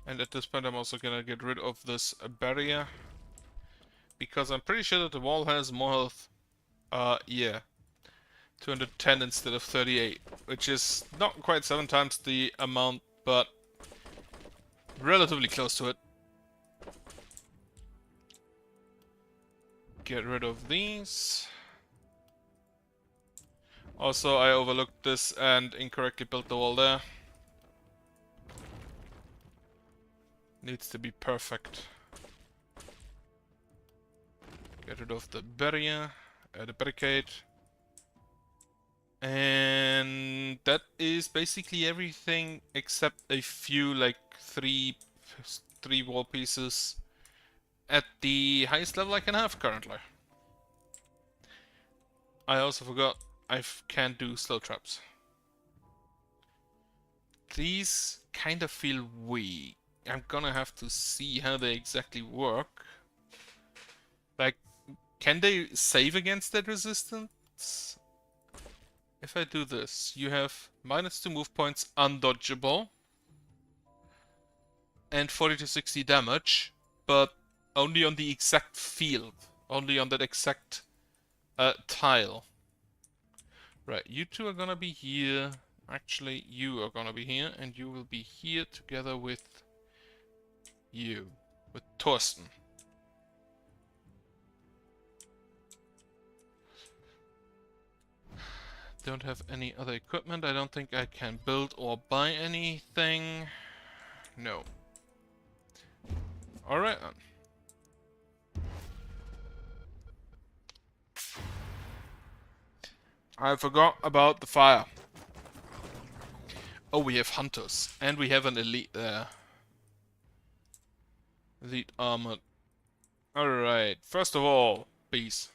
And at this point I'm also gonna get rid of this barrier. Because I'm pretty sure that the wall has more health. Yeah. 210 instead of 38. Which is not quite 7 times the amount, but relatively close to it. Get rid of these. Also, I overlooked this and incorrectly built the wall there. Needs to be perfect. Get rid of the barrier, the barricade. And that is basically everything except a few, like three wall pieces at the highest level I can have currently. I also forgot I can't do slow traps. These kind of feel weak. I'm gonna have to see how they exactly work. Like, can they save against that resistance? If I do this, you have -2 move points undodgeable and 40 to 60 damage, but only on the exact field, only on that exact tile. Right, you two are gonna be here. Actually, you are gonna be here, and you will be here together with you, with Thorsten. Don't have any other equipment. I don't think I can build or buy anything. No. Alright then. I forgot about the fire. Oh, we have hunters. And we have an elite there. Elite armored. Alright. First of all, bees.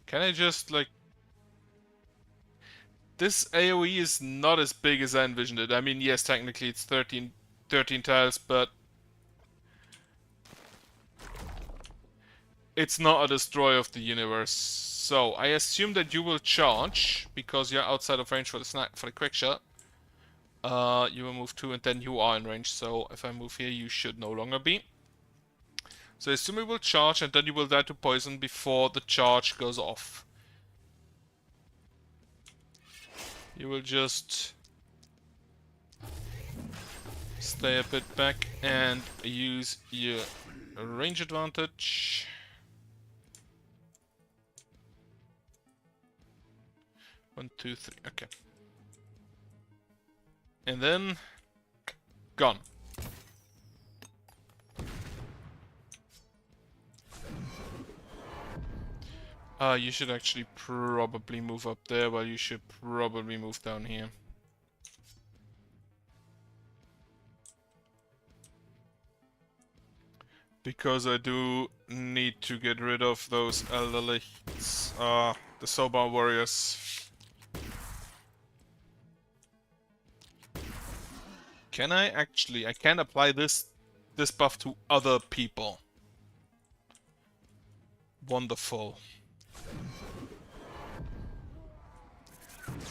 Can I just, like... This AoE is not as big as I envisioned it. I mean, yes, technically it's 13 tiles, but... It's not a destroyer of the universe. So, I assume that you will charge, because you're outside of range for the quick shot. You will move 2 and then you are in range, so if I move here you should no longer be. So I assume you will charge and then you will die to poison before the charge goes off. You will just stay a bit back and use your range advantage. One, two, three, okay. And then... gone. You should actually probably move up there, while you should probably move down here. Because I do need to get rid of those Elderlichts, the Soba warriors. Can I actually... I can apply this buff to other people. Wonderful.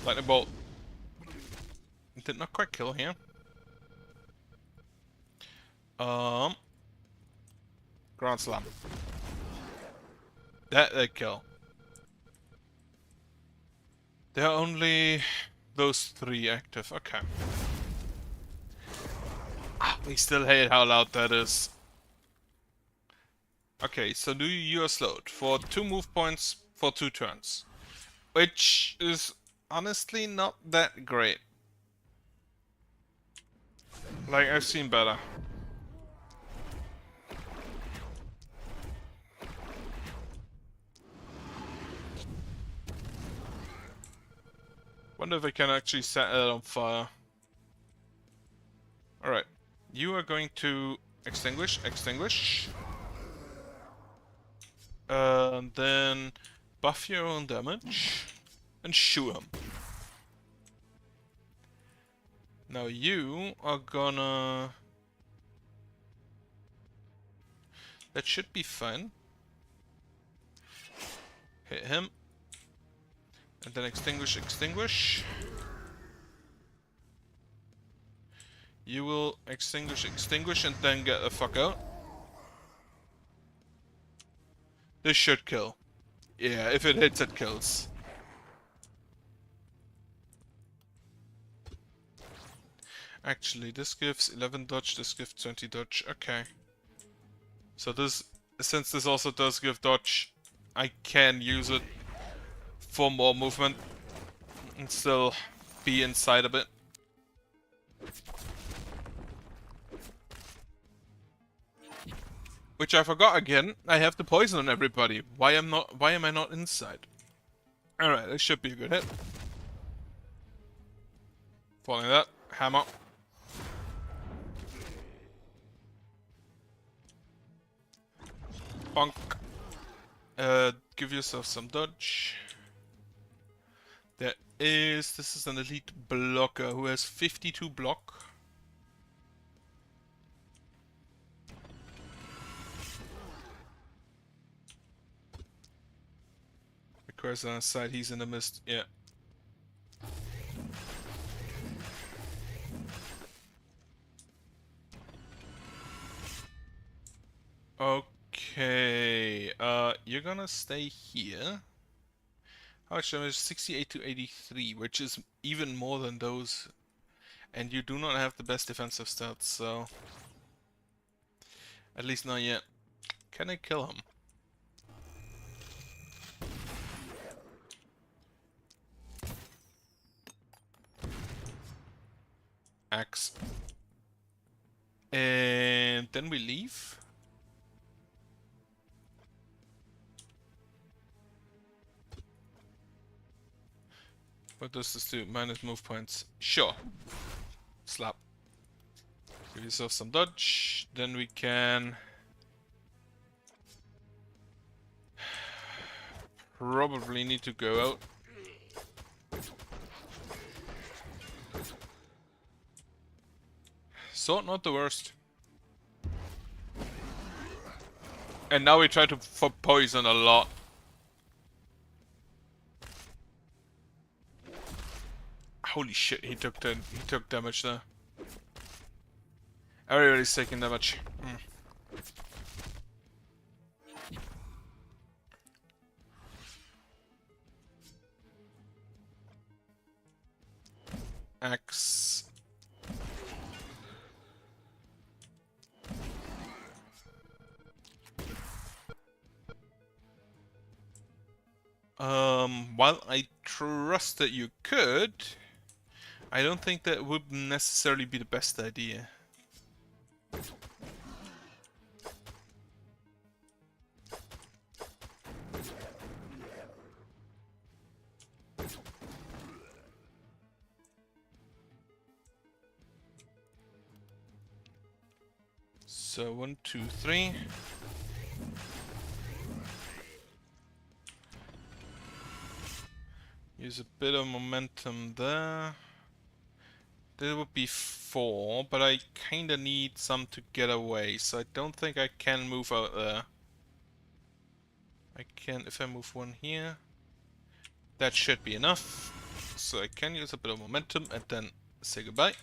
Lightning bolt. Did not quite kill here. Grand slam. That they kill. There are only those 3 active. Okay. We still hate how loud that is. Okay, so do you are slowed for 2 move points for 2 turns. Which is honestly not that great. Like, I've seen better. Wonder if I can actually set it on fire. Alright. You are going to extinguish. Then buff your own damage. And shoot him. Now you are gonna... That should be fine. Hit him. And then extinguish. You will extinguish and then get the fuck out. This should kill. Yeah, if it hits, it kills. Actually, this gives 11 dodge, this gives 20 dodge. Okay. So this, since this also does give dodge, I can use it for more movement and still be inside of it. Which I forgot again. I have the poison on everybody. Why am I not inside? Alright, this should be a good hit. Following that, hammer. Bonk. Give yourself some dodge. This is an elite blocker who has 52 block. Requires on the side, he's in the mist, yeah. Okay, you're gonna stay here. How much damage? 68 to 83, which is even more than those. And you do not have the best defensive stats, so... At least not yet. Can I kill him? Axe. And then we leave. What does this do? Minus move points. Sure. Slap. Give yourself some dodge. Then we can... Probably need to go out. Sword not the worst. And now we try to for poison a lot. Holy shit, he took damage there. Everybody's taking damage. Axe. While I trust that you could, I don't think that would necessarily be the best idea. So 1, 2, 3. Use a bit of momentum there. There would be 4, but I kinda need some to get away, so I don't think I can move out there. I can, if I move one here, that should be enough. So I can use a bit of momentum and then say goodbye.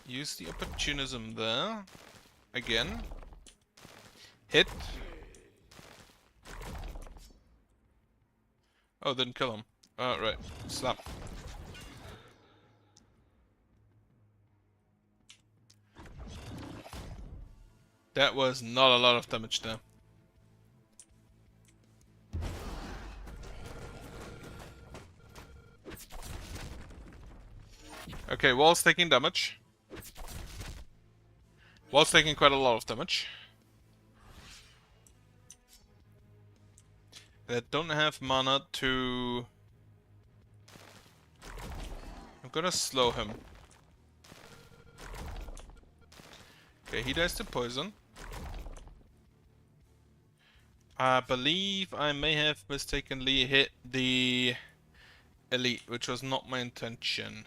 Use the opportunism there. Again. Hit. Oh, didn't kill him. Right. Slap. That was not a lot of damage there. Okay, Wall's taking damage. Wall's taking quite a lot of damage. They don't have mana to... I'm gonna slow him. Okay, he dies to poison. I believe I may have mistakenly hit the elite, which was not my intention.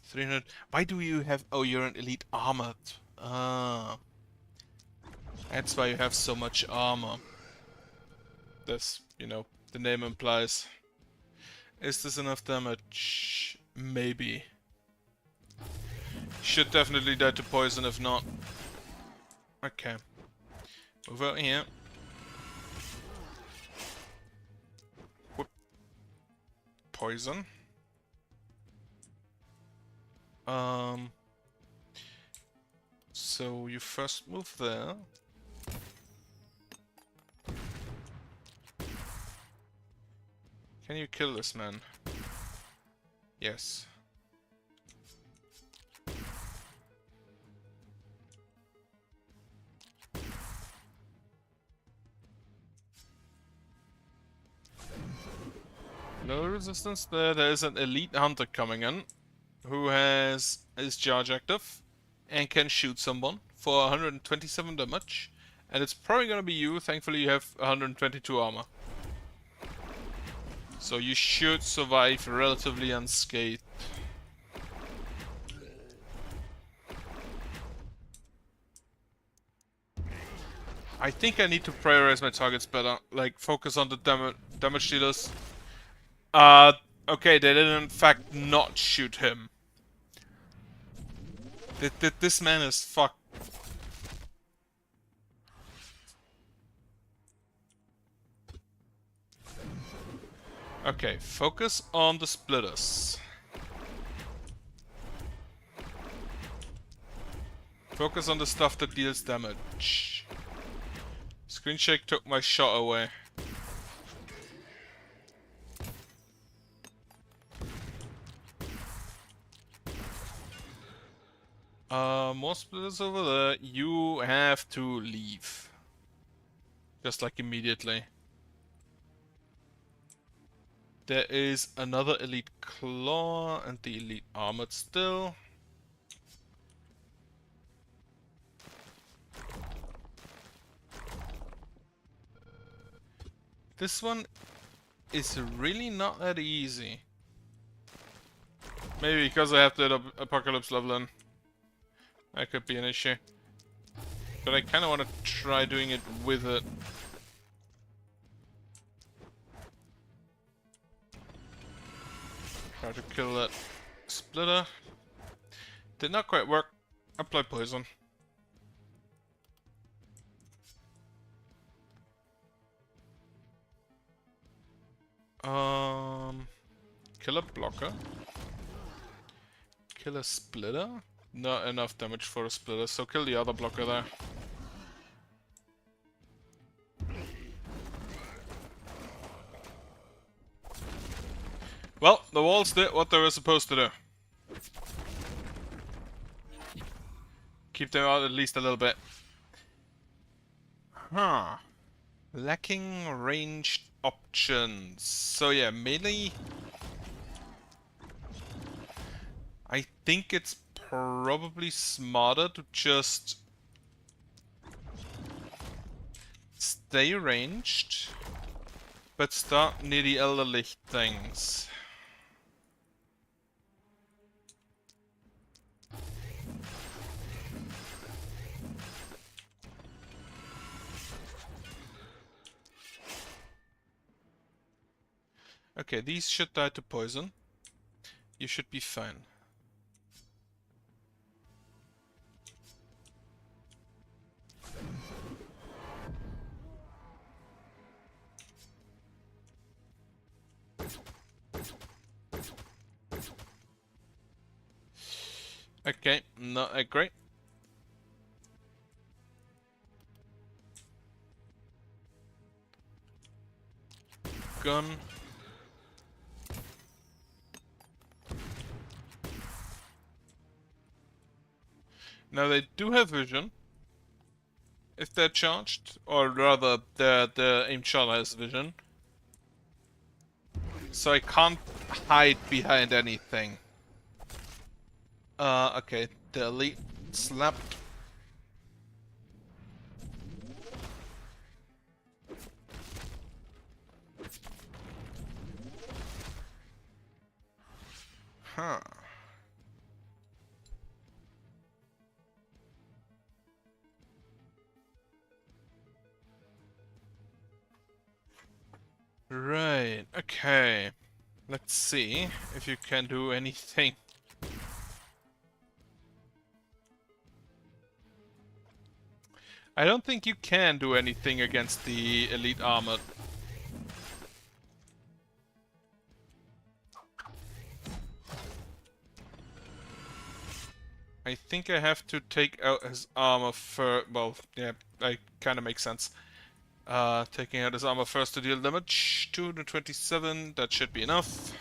300. Why do you have... Oh, you're an elite armored. Ah. That's why you have so much armor. That's, you know, the name implies. Is this enough damage? Maybe. Should definitely die to poison if not. Okay. Move out here. Whoop. Poison. So you first move there. Can you kill this man? Yes. No resistance there. There is an elite hunter coming in who has his charge active and can shoot someone for 127 damage. And it's probably gonna be you. Thankfully you have 122 armor. So you should survive relatively unscathed. I think I need to prioritize my targets better. Like, focus on the damage dealers. Okay, they did in fact not shoot him. This man is fucked. Okay, focus on the splitters. Focus on the stuff that deals damage. Screen shake took my shot away. More splitters over there. You have to leave. Just like immediately. There is another elite claw and the elite armored still. This one is really not that easy. Maybe because I have the apocalypse level in. That could be an issue. But I kind of want to try doing it with it. Try to kill that splitter. Did not quite work. Apply poison. Kill a blocker. Kill a splitter. Not enough damage for a splitter, so kill the other blocker there. Well, the walls did what they were supposed to do. Keep them out at least a little bit. Huh. Lacking ranged options. So yeah, melee. I think it's probably smarter to just stay ranged, but start near the Elderlicht things. Okay, these should die to poison. You should be fine. Okay, not great. Gun. Now they do have vision. If they're charged, or rather the aim shot has vision. So I can't hide behind anything. Okay, the elite slapped. Huh. Right, okay. Let's see if you can do anything. I don't think you can do anything against the elite armored. I think I have to take out his armor first. Well, yeah, that kind of makes sense. Taking out his armor first to deal damage. 227, that should be enough.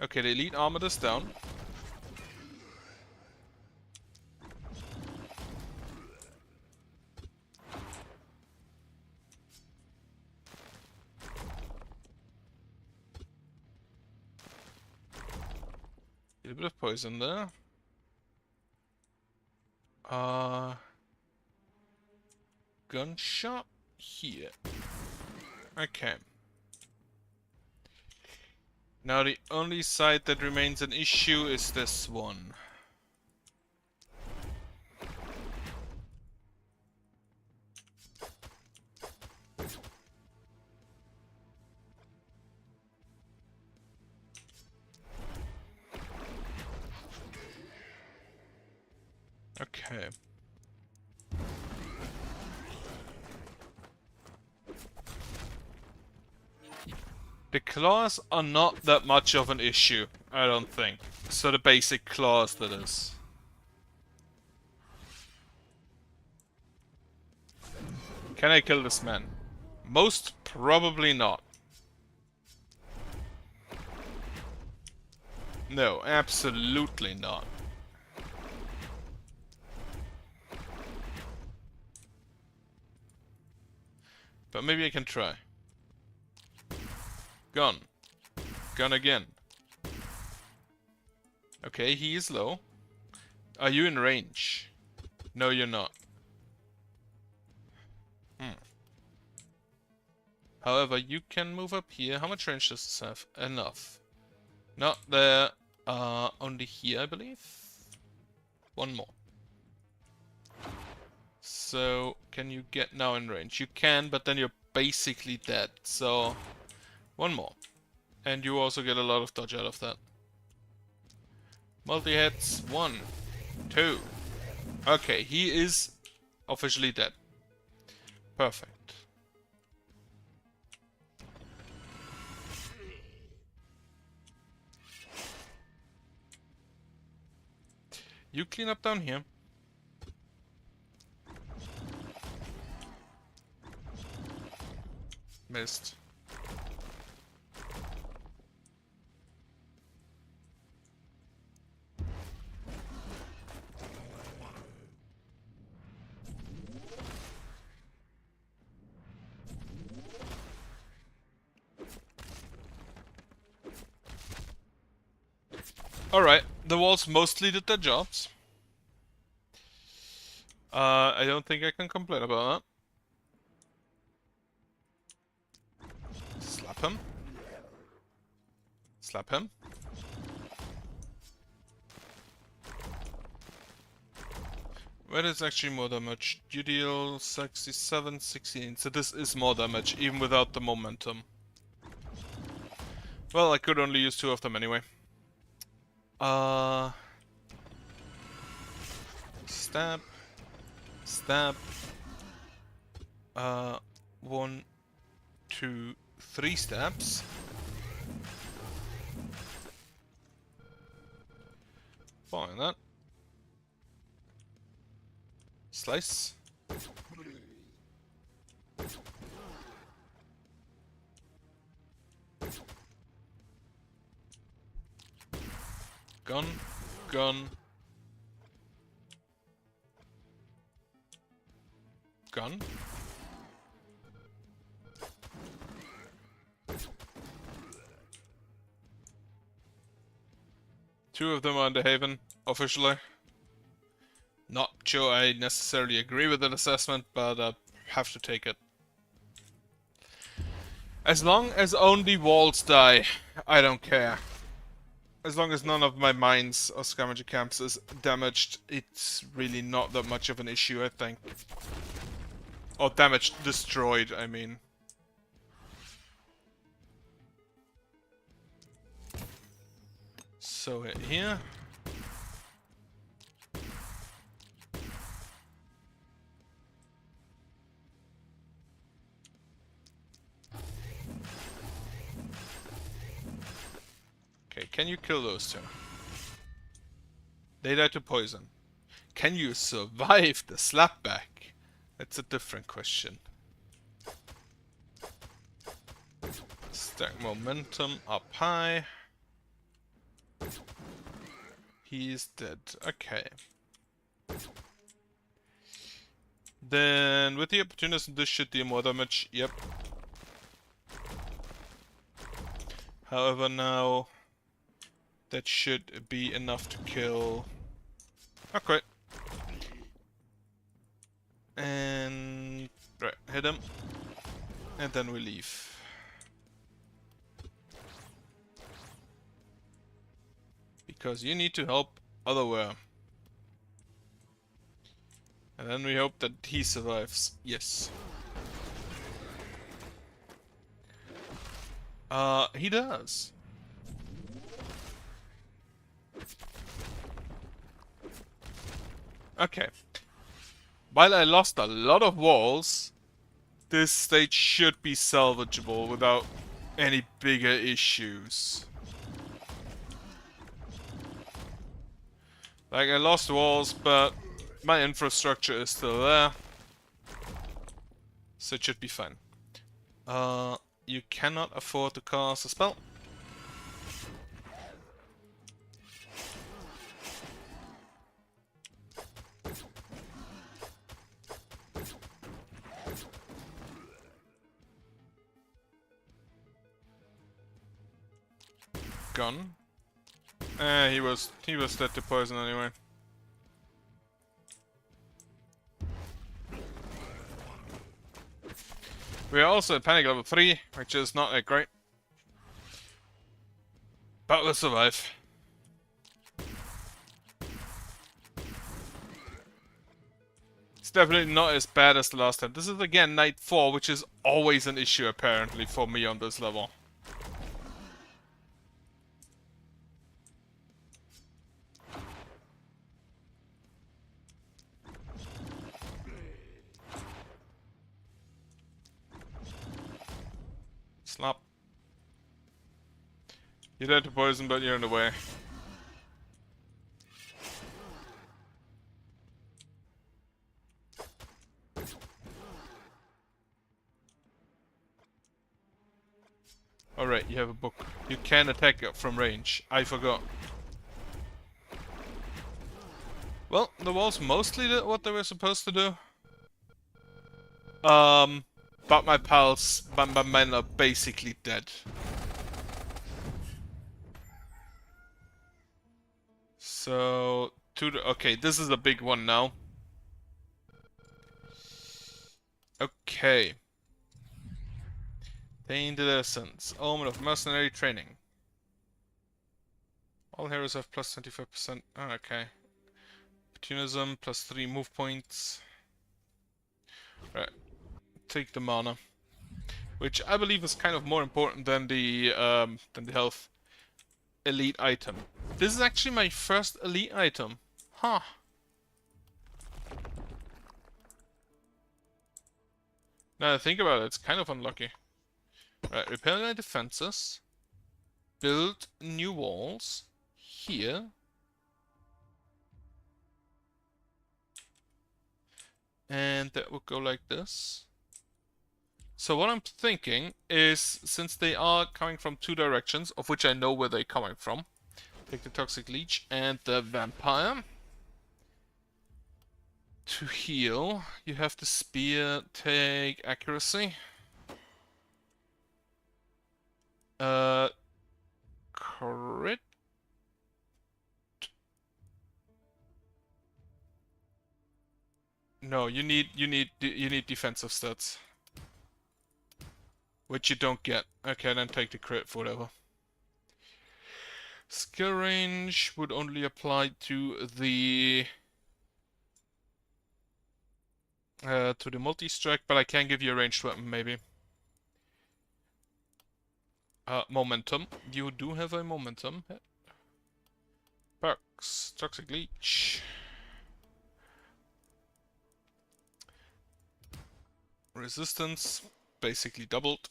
Okay, the elite armored is down. A bit of poison there. Gunshot here. Okay. Now the only side that remains an issue is this one. Okay. The claws are not that much of an issue, I don't think. So the basic claws, that is. Can I kill this man? Most probably not. No, absolutely not. But maybe I can try. Gun. Gun again. Okay, he is low. Are you in range? No, you're not. However, you can move up here. How much range does this have? Enough. Not there. Only here, I believe. One more. So, can you get now in range? You can, but then you're basically dead. So, one more. And you also get a lot of dodge out of that. Multi-hits. 1, 2. Okay, he is officially dead. Perfect. You clean up down here. Missed. Alright, the walls mostly did their jobs. I don't think I can complain about that. Slap him. Slap him. Where is actually more damage? You deal 67, 16. So this is more damage, even without the momentum. Well, I could only use 2 of them anyway. Stab. Stab. 1, 2, 3 stabs. Following that. Slice. Gun. Gun. Gun. Two of them are in the Haven, officially. Not sure I necessarily agree with that assessment, but I have to take it. As long as only walls die, I don't care. As long as none of my mines or scavenger camps is damaged, it's really not that much of an issue, I think. Or damaged, destroyed, I mean. So hit here. Okay, can you kill those two? They die to poison. Can you survive the slapback? That's a different question. Stack momentum up high. He's dead. Okay. Then with the opportunism, this should deal more damage. Yep. However, now that should be enough to kill. Okay. And right, hit him, and then we leave. Because you need to help otherwhere. And then we hope that he survives. Yes. He does. Okay. While I lost a lot of walls, this stage should be salvageable without any bigger issues. Like, I lost walls, but my infrastructure is still there. So it should be fine. You cannot afford to cast a spell. Gun. He was dead to poison anyway. We are also at panic level 3, which is not that great. But we'll survive. It's definitely not as bad as the last time. This is again night 4, which is always an issue apparently for me on this level. Slap. You're dead to poison, but you're in the way. Alright, you have a book. You can attack from range. I forgot. Well, the walls mostly did what they were supposed to do. But my pals, my men are basically dead. So, okay, this is a big one now. Okay. Tainted Essence. Omen of Mercenary Training. All heroes have plus 25%. Oh, okay. Opportunism, plus 3 move points. Right. Take the mana. which I believe is kind of more important than the health elite item. This is actually my first elite item. Huh. Now that I think about it, it's kind of unlucky. Right, repair my defenses. Build new walls. Here. And that would go like this. So what I'm thinking is, since they are coming from two directions, of which I know where they're coming from, take the Toxic Leech and the Vampire. To heal, you have the Spear, take Accuracy. Crit. No, you need defensive stats, which you don't get. Okay, then take the crit for whatever. Skill range would only apply to the multi-strike, but I can give you a ranged weapon maybe. Momentum. You do have a momentum. Perks. Toxic Leech. Resistance. Basically doubled.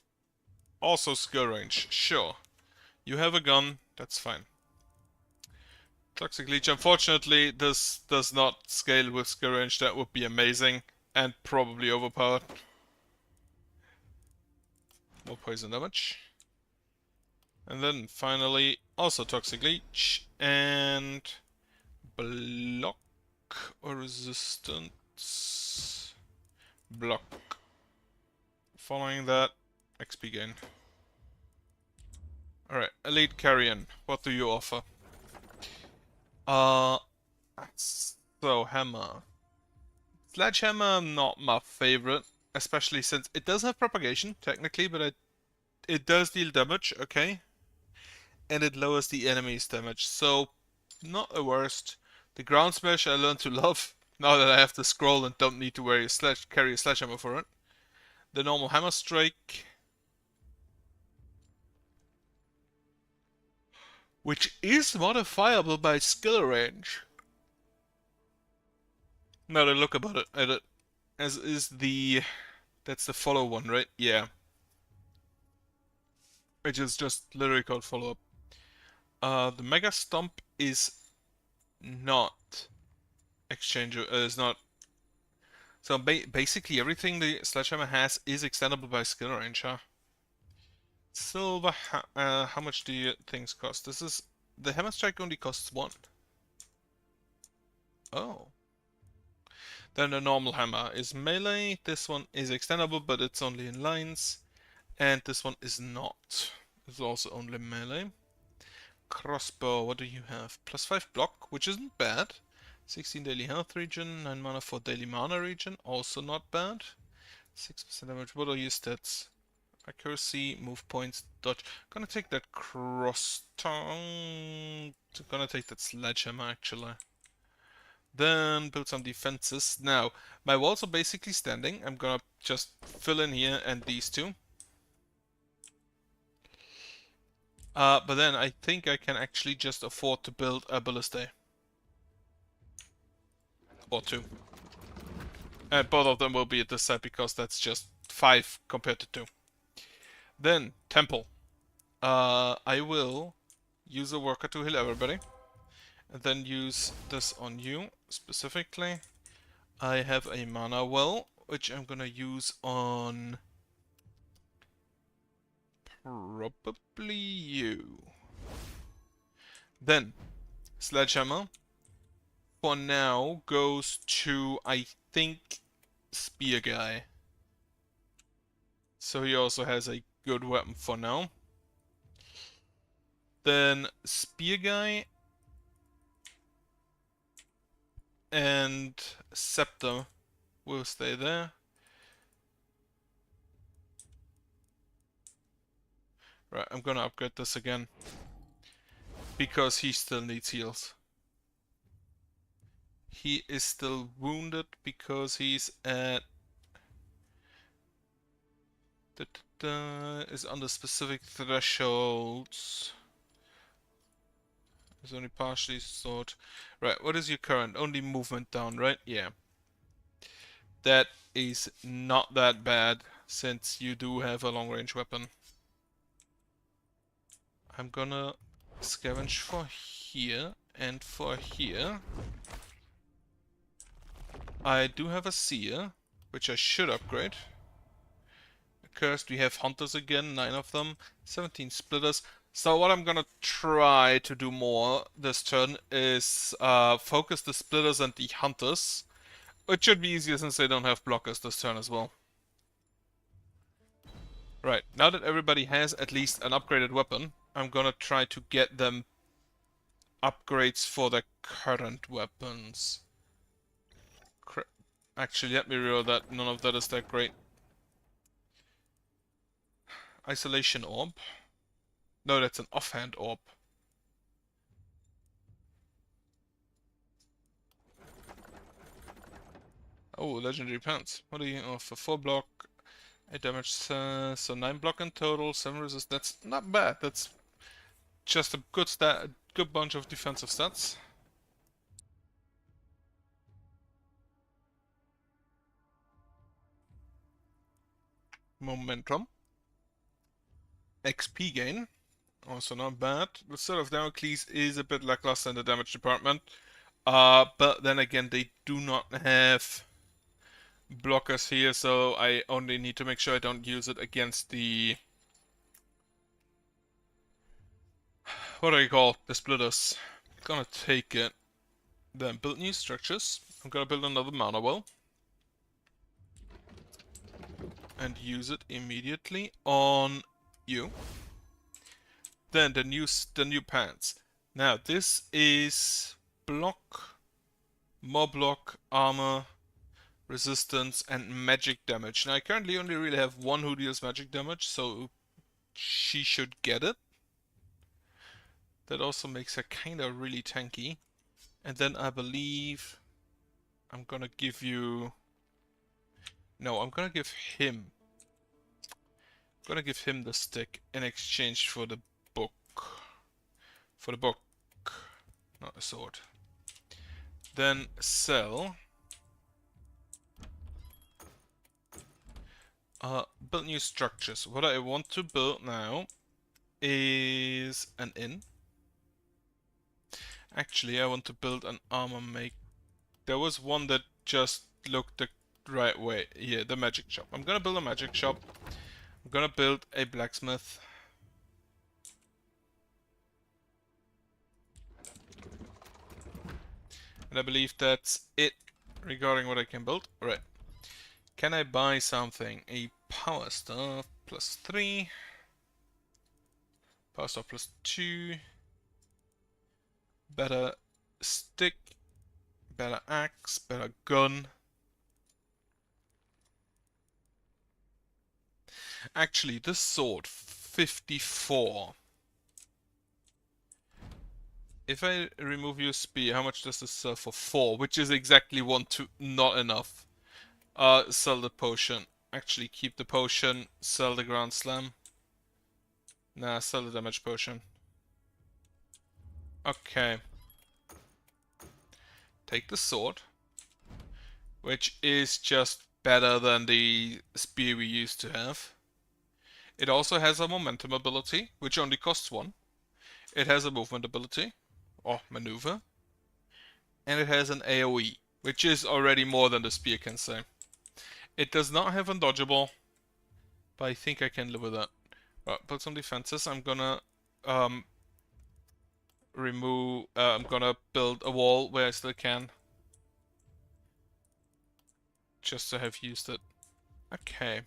Also skill range. Sure. You have a gun. That's fine. Toxic Leech. Unfortunately, this does not scale with skill range. That would be amazing. And probably overpowered. More poison damage. And then finally, also Toxic Leech. And block or resistance. Block. Following that, XP gain. Alright, Elite Carrion, what do you offer? So Hammer. Sledgehammer, not my favorite, especially since it does have propagation, technically, but it does deal damage, okay? And it lowers the enemy's damage, so not the worst. The Ground Smash I learned to love, now that I have the scroll and don't need to carry a sledgehammer for it. The normal Hammer Strike, which is modifiable by skill range. Now that I look at it, as is that's the follow one, right? Yeah. Which is just literally called follow up. The Mega Stomp is not is not. So basically everything the Sledgehammer has is extendable by skill range, huh? Silver, how much do things cost? This is, the Hammer Strike only costs 1. Oh. Then the normal hammer is melee. This one is extendable, but it's only in lines. And this one is not. It's also only melee. Crossbow, what do you have? Plus 5 block, which isn't bad. 16 daily health regen, 9 mana for daily mana regen, also not bad. 6% damage, what are your stats? Accuracy, move points, dodge. Gonna take that cross tongue. Gonna take that sledgehammer actually. Then build some defenses. Now, my walls are basically standing. I'm gonna just fill in here and these two. But then I think I can actually just afford to build a ballista. Or 2. And both of them will be at this side because that's just 5 compared to 2. Then, temple. I will use a worker to heal everybody. And then use this on you, specifically. I have a mana well, which I'm gonna use on probably you. Then, Sledgehammer, for now, goes to, I think, Spear Guy. So he also has a good weapon for now. Then, Spear Guy and Scepter will stay there. Right, I'm gonna upgrade this again. Because he still needs heals. He is still wounded because he's at Is under specific thresholds. It's only partially stored. Right, what is your current? Only movement down, right? Yeah. That is not that bad, since you do have a long-range weapon. I'm gonna scavenge for here and for here. I do have a seer, which I should upgrade. Cursed, we have hunters again, 9 of them, 17 splitters. So what I'm gonna try to do more this turn is focus the splitters and the hunters. It should be easier since they don't have blockers this turn as well. Right, now that everybody has at least an upgraded weapon, I'm gonna try to get them upgrades for their current weapons. Actually, let me reveal that none of that is that great. Isolation orb. No, that's an offhand orb. Oh, legendary pants. What do you offer? 4 block, 8 damage, so 9 block in total, 7 resist. That's not bad. That's just a good bunch of defensive stats. Momentum. XP gain. Also not bad. The Sword of Damocles is a bit lackluster in the damage department. But then again, they do not have blockers here, so I only need to make sure I don't use it against the... what do you call the splitters? Gonna take it. Then build new structures. I'm gonna build another mana well. And use it immediately on you. Then the new pants. Now this is block, mob block, armor, resistance, and magic damage. Now I currently only really have one who deals magic damage, so she should get it. That also makes her kinda really tanky. And then I believe I'm gonna give you... no, I'm gonna give him... I'm gonna give him the stick in exchange for the book. For the book, not a sword. Then sell. Build new structures. What I want to build now is an inn. Actually, I want to build an armor make. There was one that just looked the right way. Here, the magic shop. I'm gonna build a magic shop. I'm gonna build a blacksmith. And I believe that's it regarding what I can build. Alright. Can I buy something? A power staff plus 3. Power staff plus 2. Better stick. Better axe. Better gun. Actually, this sword, 54. If I remove your spear, how much does this sell for? 4, which is exactly 1 to not enough. Sell the potion. Actually, keep the potion. Sell the Grand Slam. Nah, sell the damage potion. Okay. Take the sword, which is just better than the spear we used to have. It also has a momentum ability, which only costs 1. It has a movement ability, or maneuver. And it has an AoE, which is already more than the spear can say. It does not have undodgeable, but I think I can live with that. Right, build some defenses. I'm gonna I'm gonna build a wall where I still can. Just to have used it. Okay.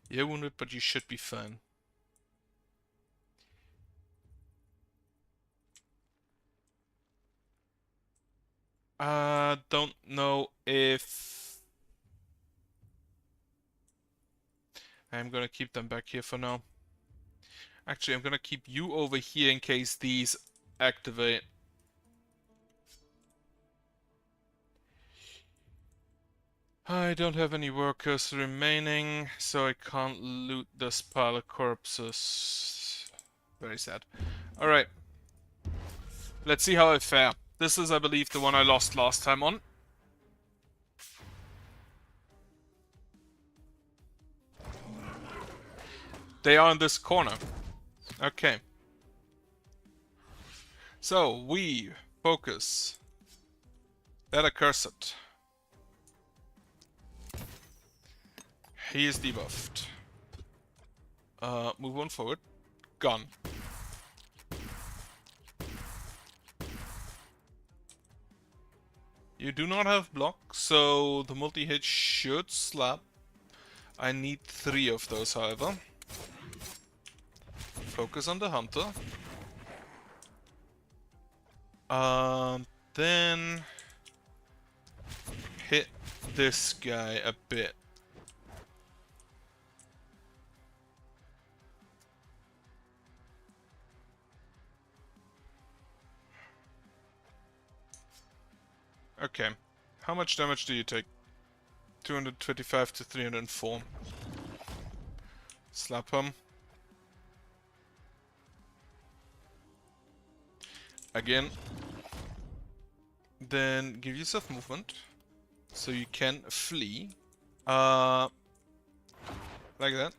You're wounded, but you should be fine. Don't know if... I'm gonna keep them back here for now. Actually, I'm gonna keep you over here in case these activate. I don't have any workers remaining, so I can't loot this pile of corpses. Very sad. Alright. Let's see how I fare. This is, I believe, the one I lost last time on. They are in this corner. Okay. So, we focus. That accursed. He is debuffed. Move on forward. Gone. You do not have block, so the multi-hit should slap. I need 3 of those, however. Focus on the hunter. Then hit this guy a bit. Okay. How much damage do you take? 225 to 304. Slap him. Again. Then give yourself movement. So you can flee. Like that.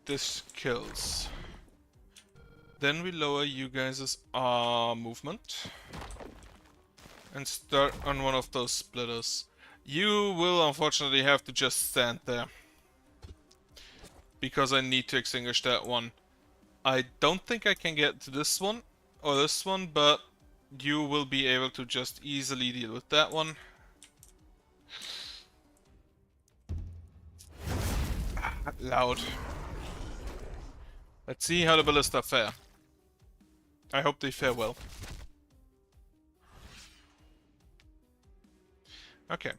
This kills. Then we lower you guys' movement. And start on one of those splitters. You will unfortunately have to just stand there. Because I need to extinguish that one. I don't think I can get to this one. Or this one, but you will be able to just easily deal with that one. Loud. Let's see how the ballista fare. I hope they fare well. Okay.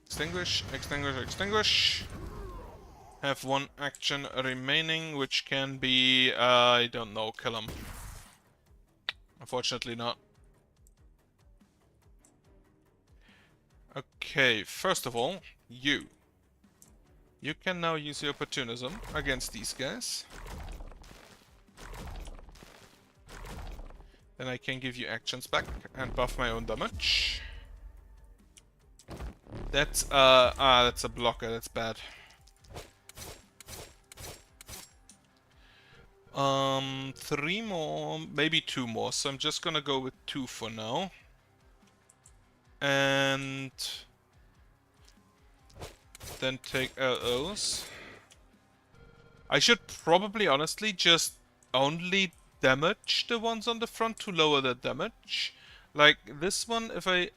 Extinguish, extinguish, extinguish. Have 1 action remaining, which can be, I don't know, kill him. Unfortunately not. Okay, first of all, you. You can now use your opportunism against these guys. Then I can give you actions back and buff my own damage. That's that's a blocker, that's bad. 3 more, maybe 2 more, so I'm just gonna go with 2 for now. And then take those. I should probably, honestly, just only damage the ones on the front to lower the damage. Like this one, if I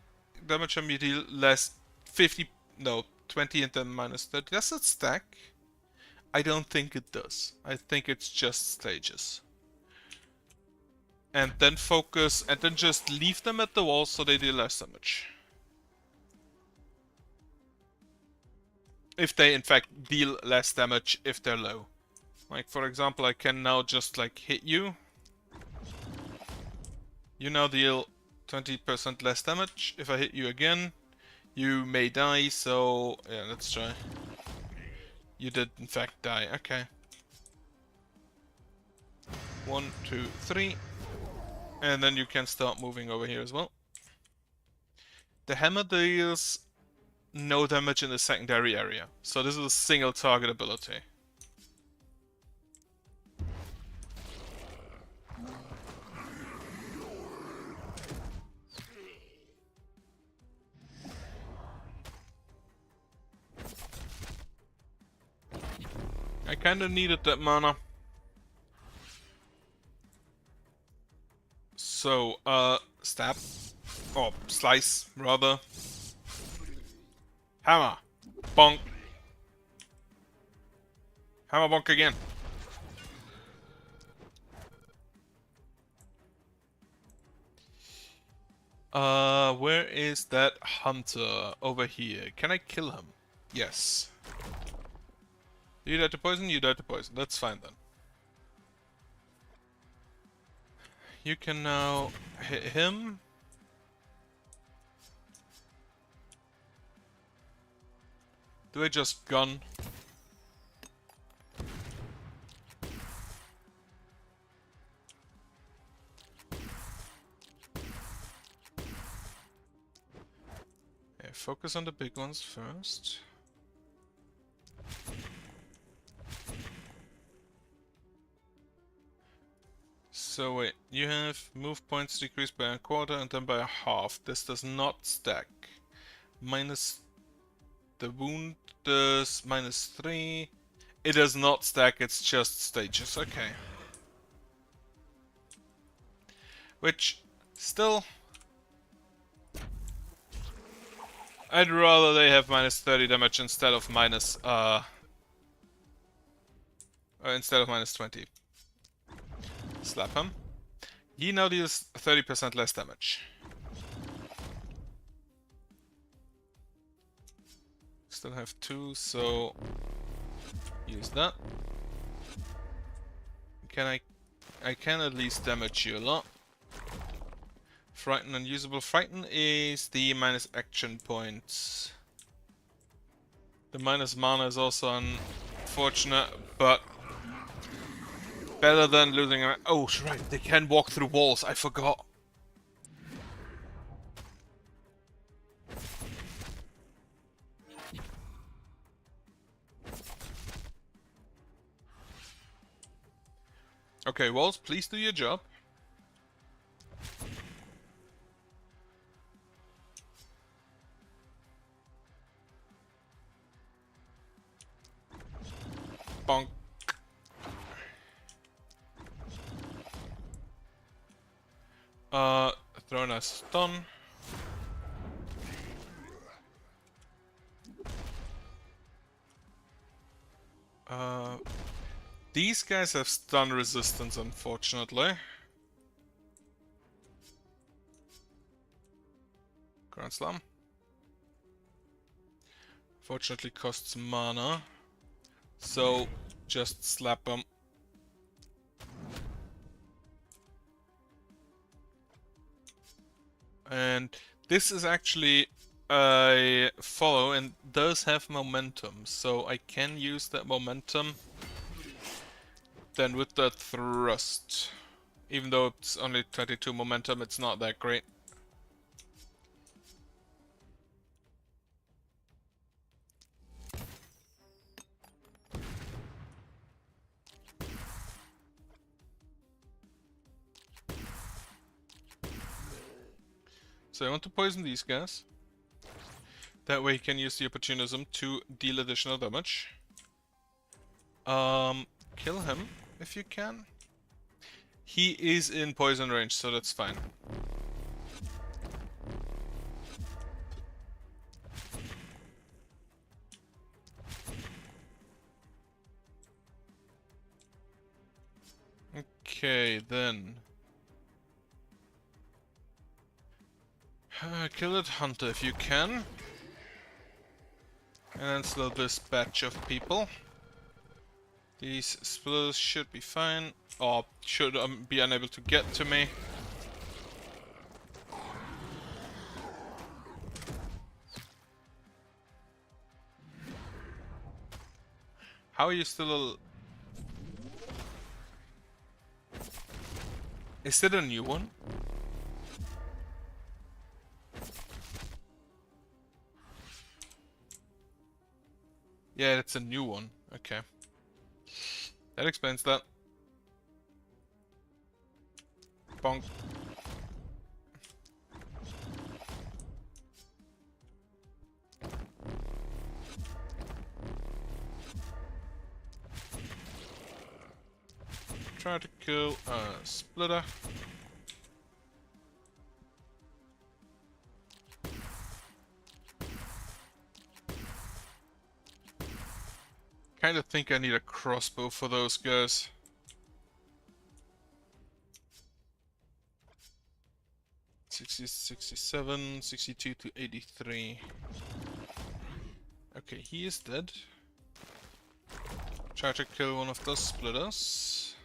damage him, you deal less 50, no, 20 and then minus 30. Does it stack? I don't think it does. I think it's just stages. And then focus, and then just leave them at the wall so they deal less damage. If they in fact deal less damage if they're low. Like for example, I can now just like hit you. You now deal 20% less damage. If I hit you again, you may die, so yeah, let's try. You did in fact die, okay. 1, 2, 3. And then you can start moving over here as well. The hammer deals no damage in the secondary area. So this is a single target ability. I kinda needed that mana. So, stab. Or slice, rather. Hammer. Bonk. Hammer bonk again. Where is that hunter? Over here. Can I kill him? Yes. You die to poison? You die to poison. That's fine then. You can now hit him. Do I just gun? Okay, focus on the big ones first. So wait, you have move points decreased by a quarter and then by a half. This does not stack. Minus the wound does -3. It does not stack, it's just stages, okay. Which, still... I'd rather they have -30 damage instead of -20. Slap him. He now deals 30% less damage. Still have 2, so use that. I can at least damage you a lot. Frighten unusable. Frighten is the minus action points. The minus mana is also unfortunate, but better than losing a... Oh, right, they can walk through walls, I forgot. Okay, walls, please do your job. Bonk. Throwing a stun. These guys have stun resistance, unfortunately. Grand Slam. Fortunately costs mana. So, just slap them. And this is actually a follow and does have momentum, so I can use that momentum then with the thrust. Even though it's only 22 momentum, it's not that great. So I want to poison these guys. That way he can use the opportunism to deal additional damage. Kill him if you can. He is in poison range, so that's fine. Okay, then. Kill that hunter if you can. And then slow this batch of people. These splitters should be fine. Or should be unable to get to me. How are you still... Is it a new one? Yeah, it's a new one. Okay. That explains that. Bonk. Try to kill a splitter. Kinda think I need a crossbow for those guys. $60, 67, 62 to 83. Okay, he is dead. Try to kill one of those splitters.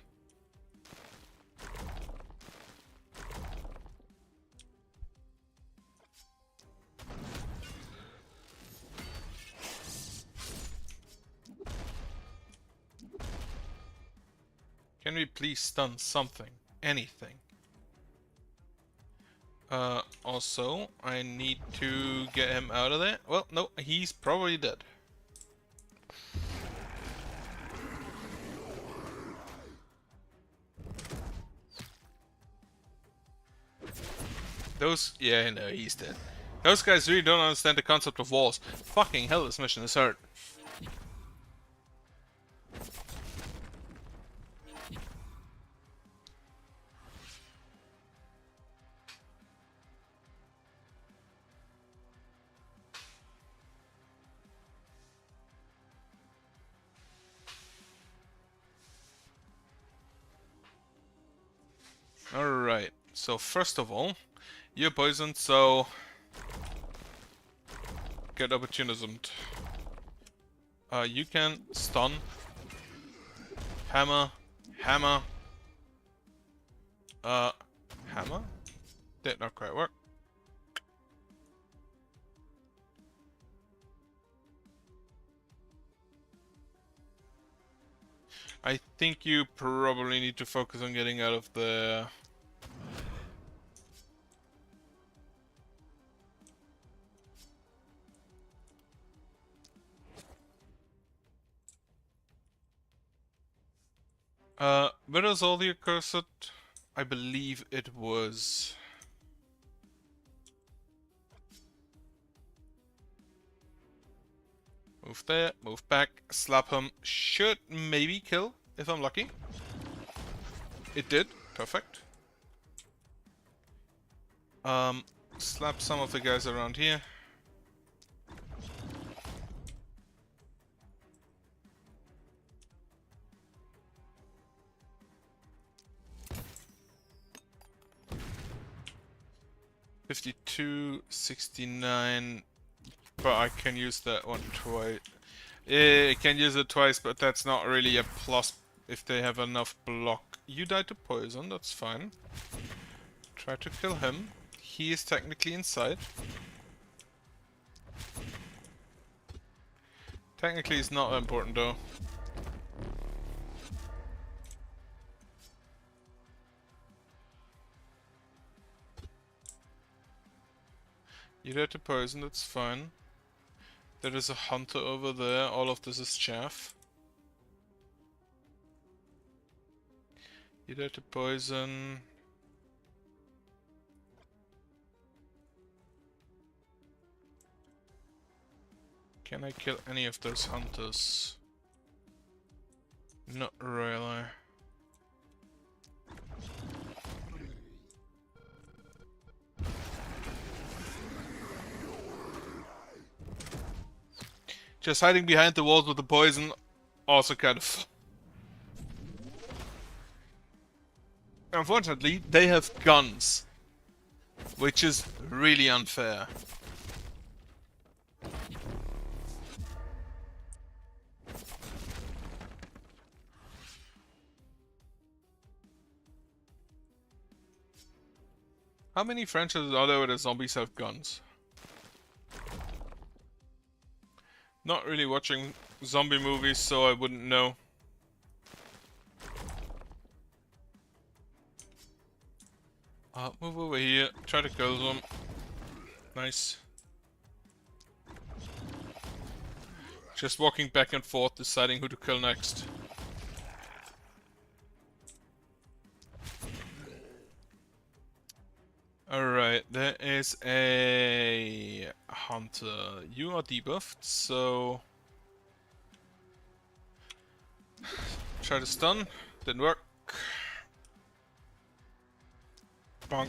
Can we please stun something? Anything? Also, I need to get him out of there. Well, no, he's probably dead. Yeah, no, he's dead. Those guys really don't understand the concept of walls. Fucking hell, this mission is hard. Alright, so first of all, you're poisoned, so get opportunismed. You can stun, hammer, hammer, hammer? Did not quite work. I think you probably need to focus on getting out of the... where is all the accursed? I believe it was... Move there, move back, slap him. Should maybe kill, if I'm lucky. It did, perfect. Slap some of the guys around here. $52.69, but I can use that one twice. I can use it twice, but that's not really a plus if they have enough block. You died to poison, that's fine. Try to kill him. He is technically inside. Technically it's not important though. You died to poison, that's fine. There is a hunter over there, all of this is chaff. You died to poison. Can I kill any of those hunters? Not really. Just hiding behind the walls with the poison, also kind of... Unfortunately, they have guns, which is really unfair. How many franchises are there where the zombies have guns? Not really watching zombie movies, so I wouldn't know. Move over here, try to kill them. Nice. Just walking back and forth, deciding who to kill next. Alright, there is a hunter. You are debuffed, so... Try to stun, didn't work. Bonk.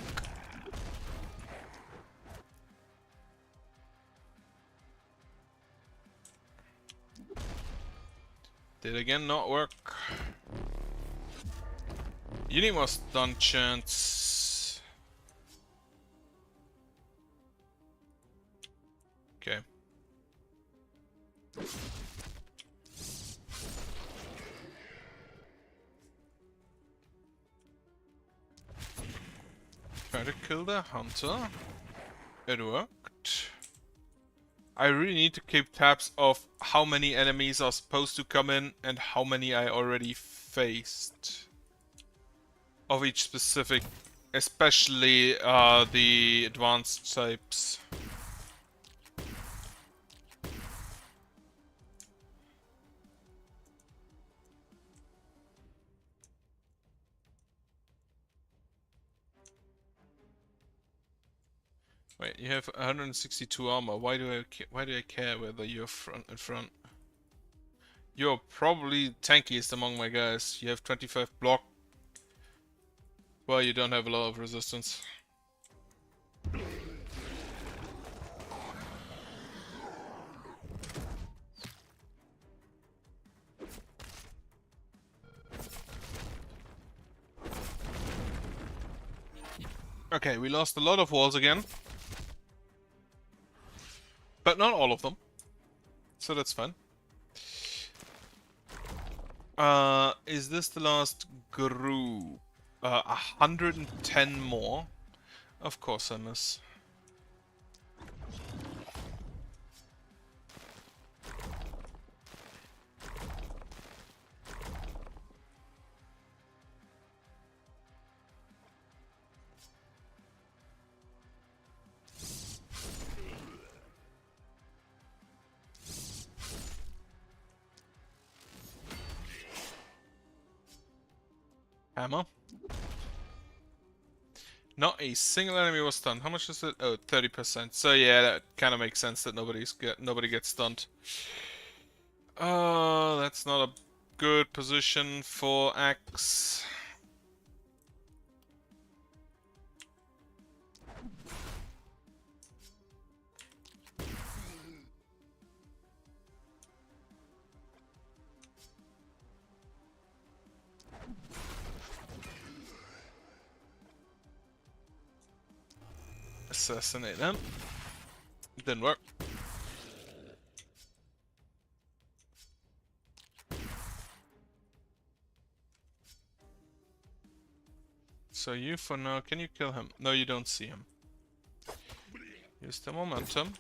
Did again not work. You need more stun chance. Okay. Try to kill the hunter. It worked. I really need to keep tabs of how many enemies are supposed to come in and how many I already faced. of each specific, especially the advanced types. Wait, you have 162 armor. Why do I care whether you're front and front? You're probably tankiest among my guys. You have 25 block. Well, you don't have a lot of resistance. Okay, we lost a lot of walls again. But not all of them. So that's fine. Is this the last group? 110 more? Of course I miss. Hammer. Not a single enemy was stunned. How much is it? Oh, 30%. So yeah, that kind of makes sense that nobody gets stunned. That's not a good position for Axe. Assassinate them. Didn't work. So you for now, can you kill him? No, you don't see him. Use the momentum.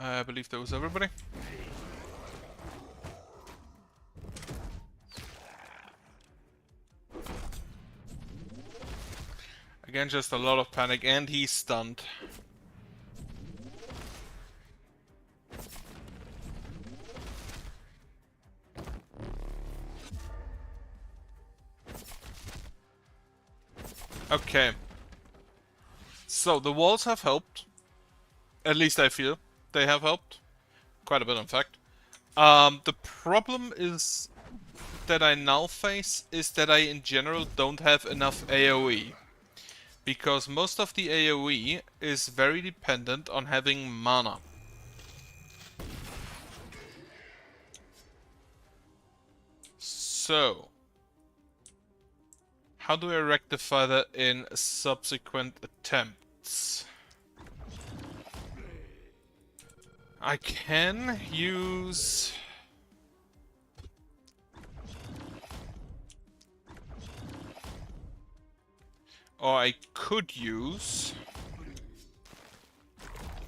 I believe that was everybody. Again, just a lot of panic, and he's stunned. Okay. So, the walls have helped. At least I feel they have helped. Quite a bit, in fact. The problem is that I now face is that I, in general, don't have enough AoE. Because most of the AoE is very dependent on having mana. So, how do I rectify that in subsequent attempts? I can use... Or I could use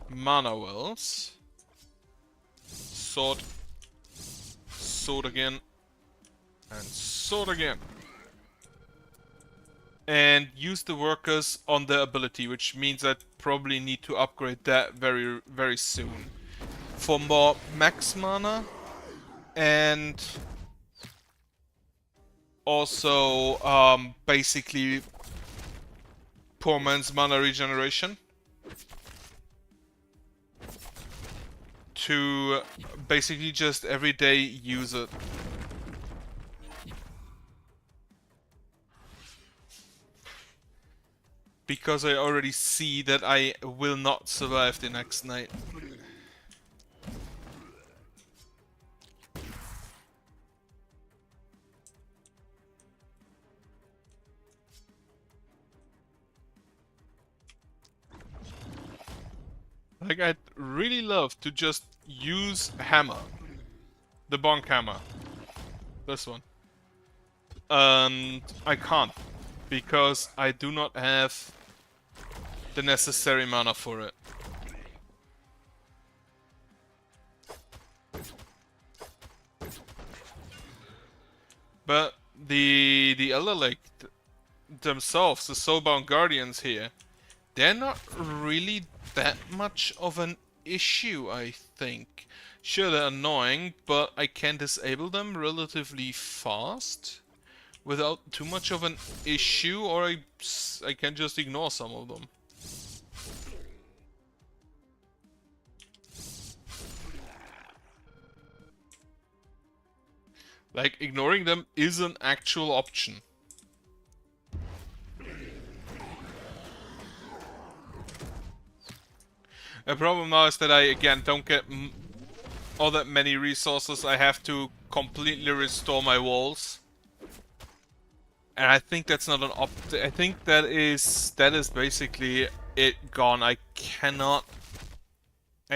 mana wells. Sword. Sword again. And sword again. And use the workers on their ability, which means I probably need to upgrade that very, very soon. For more max mana. And also, basically... poor man's mana regeneration to basically just every day use it. Because I already see that I will not survive the next night. Like, I'd really love to just use hammer. The bonk hammer. This one. And I can't. Because I do not have the necessary mana for it. But the Elderlicht themselves, the Soulbound Guardians here, they're not really that much of an issue, I think. Sure, they're annoying, but I can disable them relatively fast without too much of an issue, or I can just ignore some of them. Like, ignoring them is an actual option. The problem now is that I, again, don't get all that many resources. I have to completely restore my walls. And I think that's not an I think that is basically it gone. I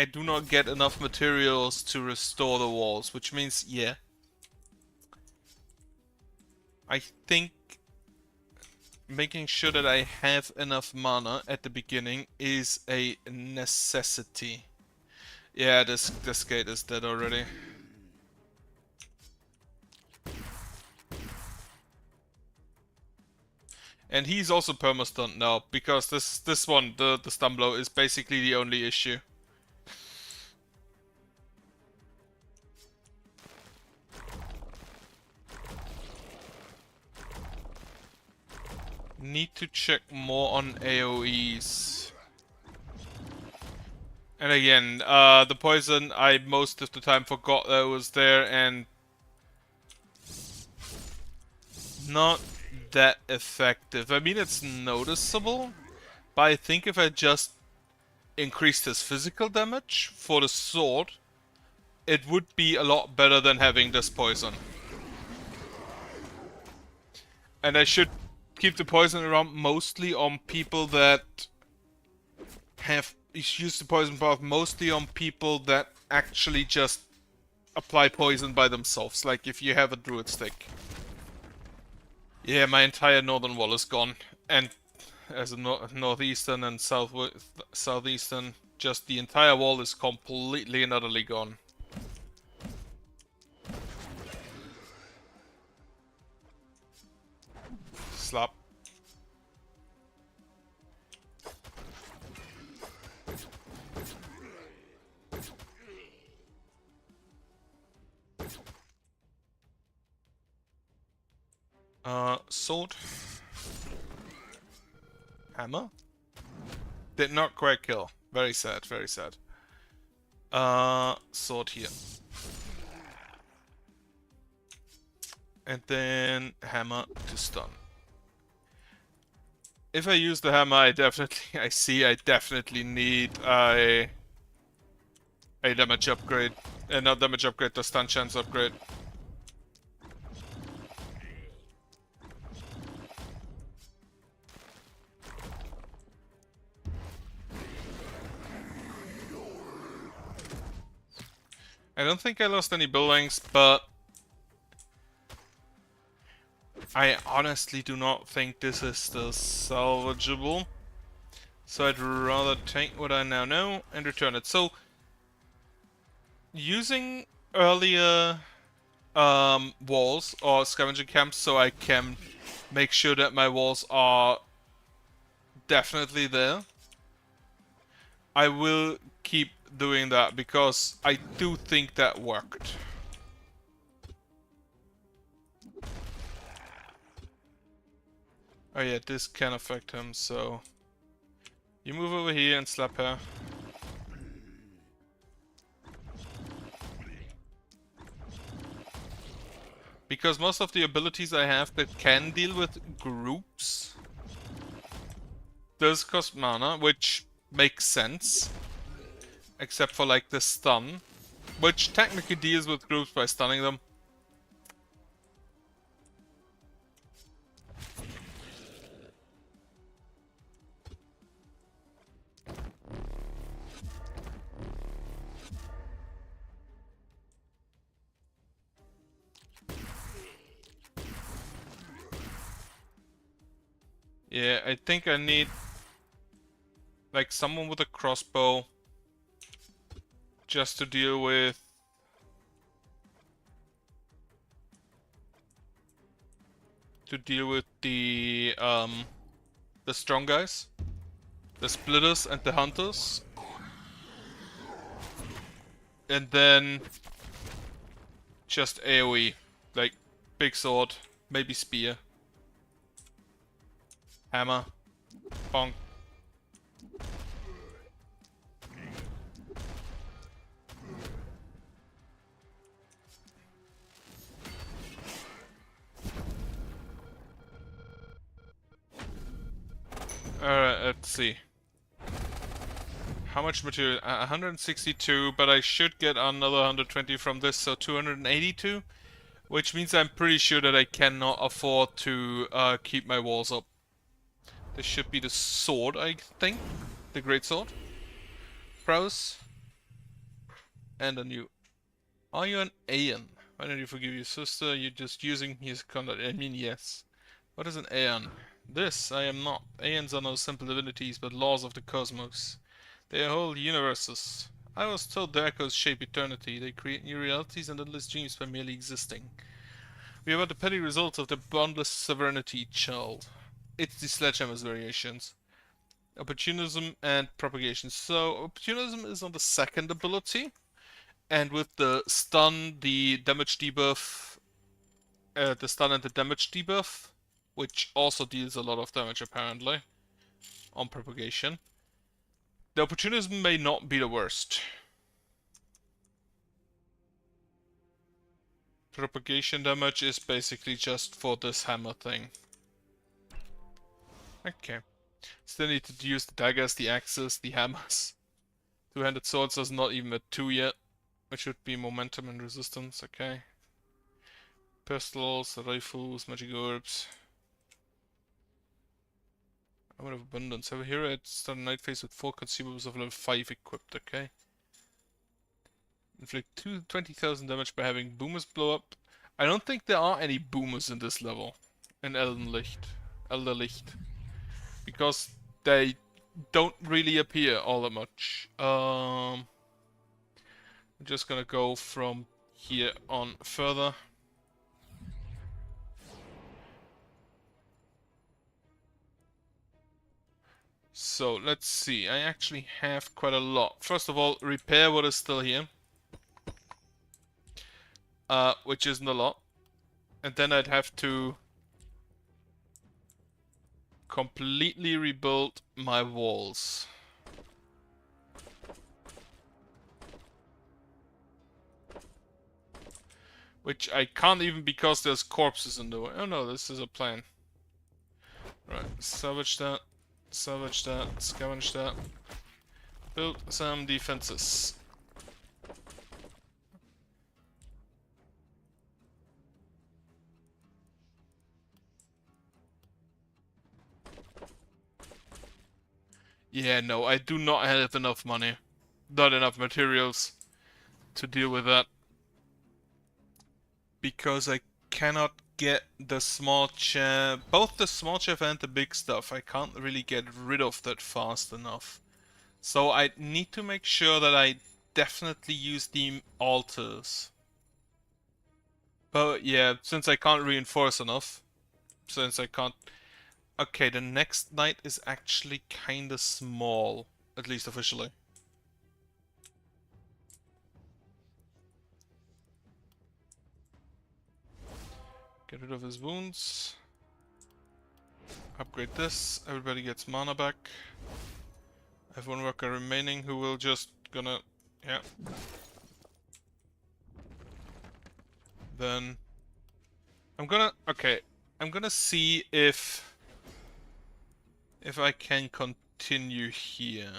do not get enough materials to restore the walls, which means, yeah. I think making sure that I have enough mana at the beginning is a necessity. Yeah, this gate is dead already. And he's also perma-stunned now, because this one, the stun blow, is basically the only issue. Need to check more on AoEs. And again, the poison, I most of the time forgot that it was there, and not that effective. I mean, it's noticeable, but I think if I just increased his physical damage for the sword, it would be a lot better than having this poison. And I should keep the poison around mostly on people that have used the poison buff mostly on people that actually just apply poison by themselves, like if you have a druid stick. Yeah, my entire northern wall is gone, and as a northeastern and southeastern, just the entire wall is completely and utterly gone. Slap. Sword. Hammer. Did not quite kill. Very sad, very sad. Sword here. And then hammer to stun. If I use the hammer, I definitely need a damage upgrade. Not damage upgrade, the stun chance upgrade. I don't think I lost any buildings, but I honestly do not think this is still salvageable. So I'd rather take what I now know and return it. So, using earlier walls or scavenger camps so I can make sure that my walls are definitely there, I will keep doing that because I do think that worked. Oh yeah, this can affect him, so you move over here and slap her. Because most of the abilities I have that can deal with groups does cost mana, which makes sense. Except for like the stun, which technically deals with groups by stunning them. Yeah, I think I need like someone with a crossbow just to deal with to deal with the strong guys, the splitters and the hunters. And then just AoE, like big sword, maybe spear, hammer, bonk. Alright, let's see. How much material? 162, but I should get another 120 from this, so 282. Which means I'm pretty sure that I cannot afford to keep my walls up. This should be the sword, I think. The great sword. Prowess. And a new... Are you an Aeon? Why don't you forgive your sister? You're just using his conduct. I mean, yes. What is an Aeon? This I am not. Aeons are no simple divinities, but laws of the cosmos. They are whole universes. I was told the echoes shape eternity. They create new realities and endless dreams by merely existing. We are but the petty results of the boundless sovereignty, child. It's the sledgehammer's variations. Opportunism and propagation. So, opportunism is on the second ability. And with the stun, the damage debuff, the stun and the damage debuff, which also deals a lot of damage apparently, on propagation. The opportunism may not be the worst. Propagation damage is basically just for this hammer thing. Okay. Still need to use the daggers, the axes, the hammers. Two-handed swords is not even at 2 yet. Which would be momentum and resistance, okay. Pistols, rifles, magic orbs. Hour of abundance. Over here at start a night phase with 4 consumables of level 5 equipped, okay. Inflict 20,000 damage by having boomers blow up. I don't think there are any boomers in this level. In Elderlicht. Because they don't really appear all that much. I'm just gonna go from here on further. So let's see, I actually have quite a lot. First of all, repair what is still here. Which isn't a lot. And then I'd have to completely rebuild my walls. Which I can't even because there's corpses in the way. Oh no, this is a plan. Right, salvage that, scavenge that. Build some defenses. Yeah, no, I do not have enough money. Not enough materials to deal with that. Because I cannot get the small chair, both the small chair and the big stuff. I can't really get rid of that fast enough. So I need to make sure that I definitely use the altars. But yeah, since I can't reinforce enough, since I can't... Okay, the next knight is actually kinda small, at least officially. Get rid of his wounds. Upgrade this. Everybody gets mana back. I have one worker remaining who will just gonna... Yeah. Then... I'm gonna... Okay. I'm gonna see if I can continue here.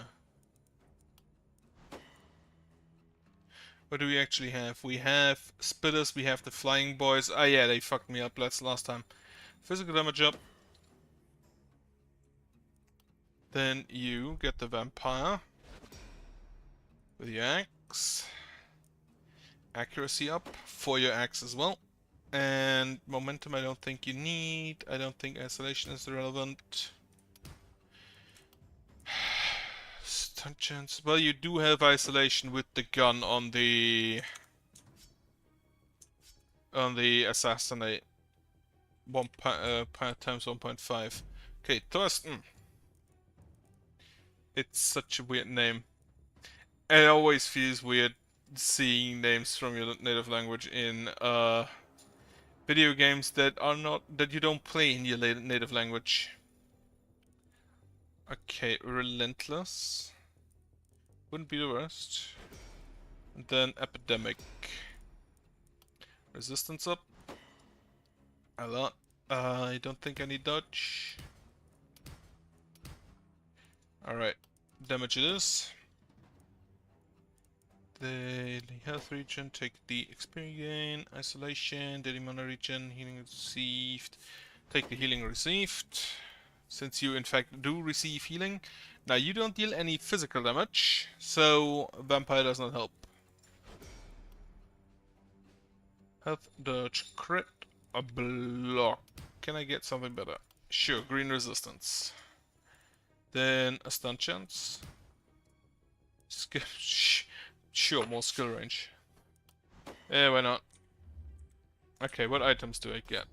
What do we actually have? We have spitters, we have the flying boys. Ah yeah, they fucked me up last time. Physical damage up. Then you get the vampire. With your axe. Accuracy up for your axe as well. And momentum I don't think you need. I don't think isolation is relevant. Stun chance. Well, you do have isolation with the gun on the assassinate. times 1.5. Okay, Thorsten. It's such a weird name. It always feels weird seeing names from your native language in video games that you don't play in your native language. Okay, Relentless. Wouldn't be the worst. And then Epidemic. Resistance up. A lot. I don't think I need dodge. Alright. Damage it is. Daily health regen, take the experience gain, isolation, daily mana regen, healing received, take the healing received, since you in fact do receive healing. Now you don't deal any physical damage, so vampire does not help. Health, dodge, crit, a block. Can I get something better? Sure, green resistance. Then a stun chance. Skill, sure, more skill range. Yeah, why not? Okay, what items do I get?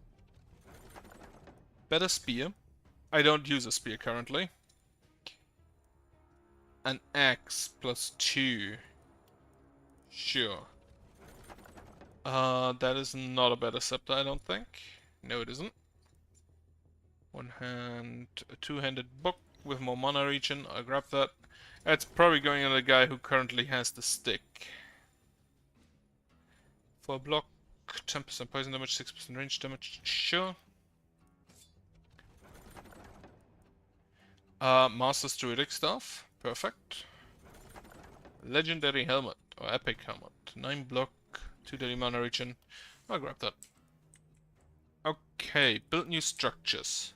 Better spear. I don't use a spear currently. An axe +2. Sure. That is not a better scepter, I don't think. No, it isn't. One hand, a two-handed book with more mana regen. I'll grab that. That's probably going on the guy who currently has the stick. For a block, 10% poison damage, 6% range damage. Sure. Master's Druidic Staff. Perfect. Legendary Helmet, or Epic Helmet. 9 block, 2 daily mana regen. I'll grab that. Okay, build new structures.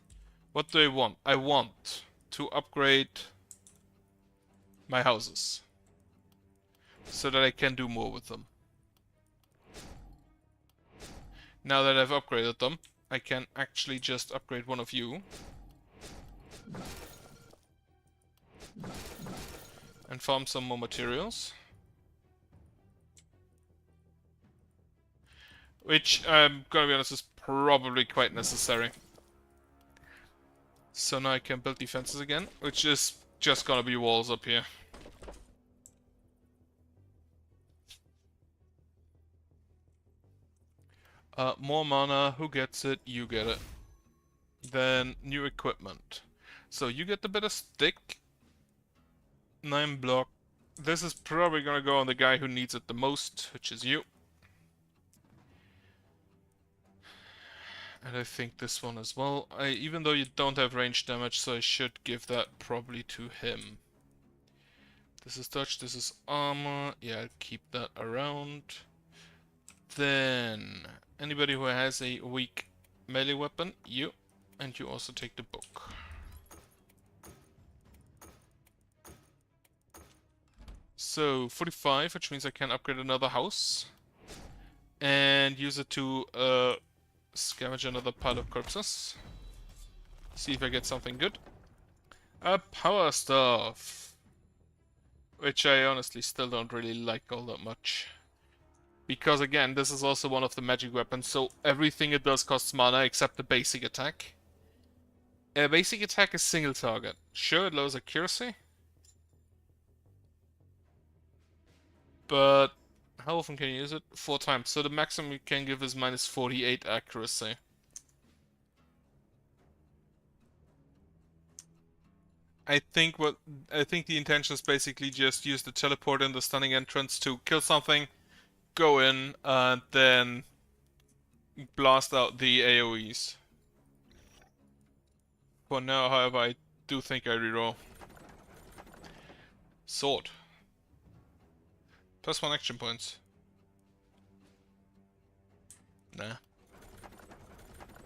What do I want? I want to upgrade my houses. So that I can do more with them. Now that I've upgraded them, I can actually just upgrade one of you. And farm some more materials. Which, I'm gonna be honest, is probably quite necessary. So now I can build defenses again, which is just gonna be walls up here. More mana, who gets it? You get it. Then new equipment. So you get the better stick. 9 block. This is probably gonna go on the guy who needs it the most, which is you. And I think this one as well. Even though you don't have range damage, so I should give that probably to him. This is dodge, this is armor. Yeah, I'll keep that around. Then, anybody who has a weak melee weapon, you. And you also take the book. So, 45, which means I can upgrade another house. And use it to scavenge another pile of corpses. See if I get something good. A power staff. Which I honestly still don't really like all that much. Because again, this is also one of the magic weapons, so everything it does costs mana except the basic attack. Basic attack is single target. Sure, it lowers accuracy. But how often can you use it? 4 times. So the maximum you can give is -48 accuracy. I think the intention is basically just use the teleport and the stunning entrance to kill something, go in, and then blast out the AoEs. For now, however, I do think I reroll. Sword. +1 action points. Nah.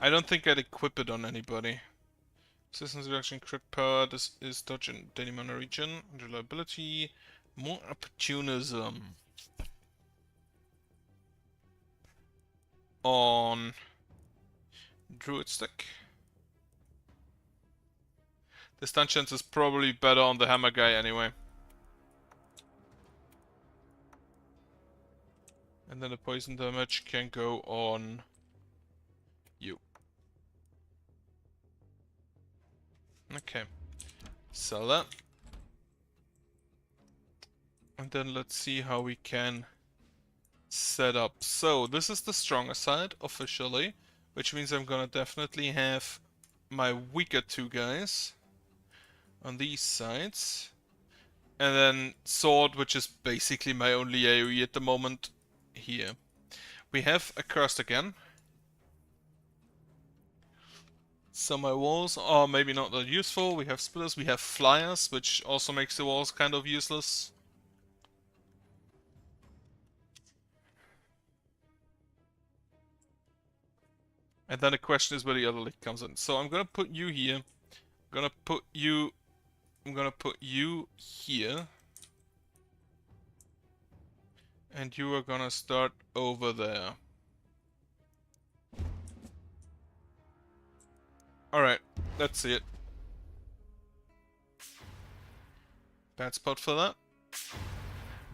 I don't think I'd equip it on anybody. Resistance reduction, crit power, this is dodge and daily mana regen, reliability, more opportunism. On Druid stick. The stun chance is probably better on the hammer guy anyway. And then the poison damage can go on you. Okay. Sell that. And then let's see how we can set up. So this is the stronger side officially, which means I'm gonna definitely have my weaker two guys on these sides. And then sword, which is basically my only AoE at the moment, here. We have a cursed again. So my walls are maybe not that useful. We have splitters, we have flyers, which also makes the walls kind of useless. And then the question is where the Elderlicht comes in. So I'm gonna put you here. I'm gonna put you here. And you are gonna start over there. Alright, let's see it. Bad spot for that.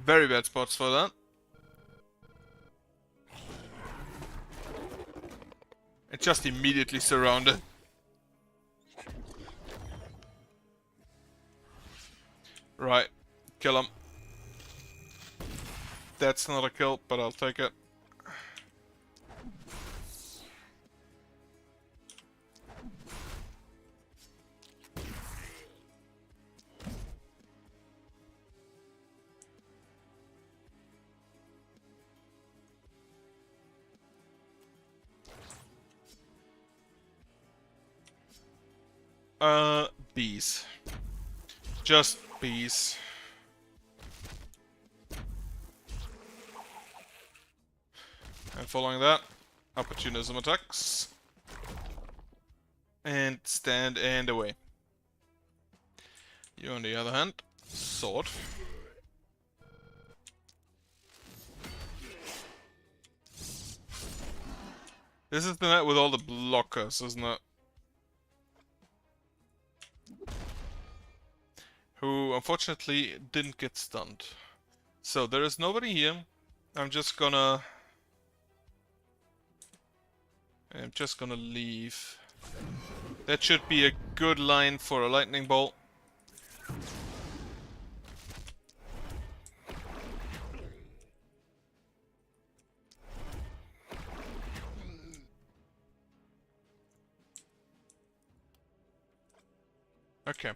Very bad spots for that. It's just immediately surrounded. Right, kill him. That's not a kill, but I'll take it. Bees. Just bees. And following that, opportunism attacks. And stand and away. You on the other hand, sword. This is the net with all the blockers, isn't it? Who unfortunately didn't get stunned. So there is nobody here. I'm just gonna leave. That should be a good line for a lightning bolt. Okay.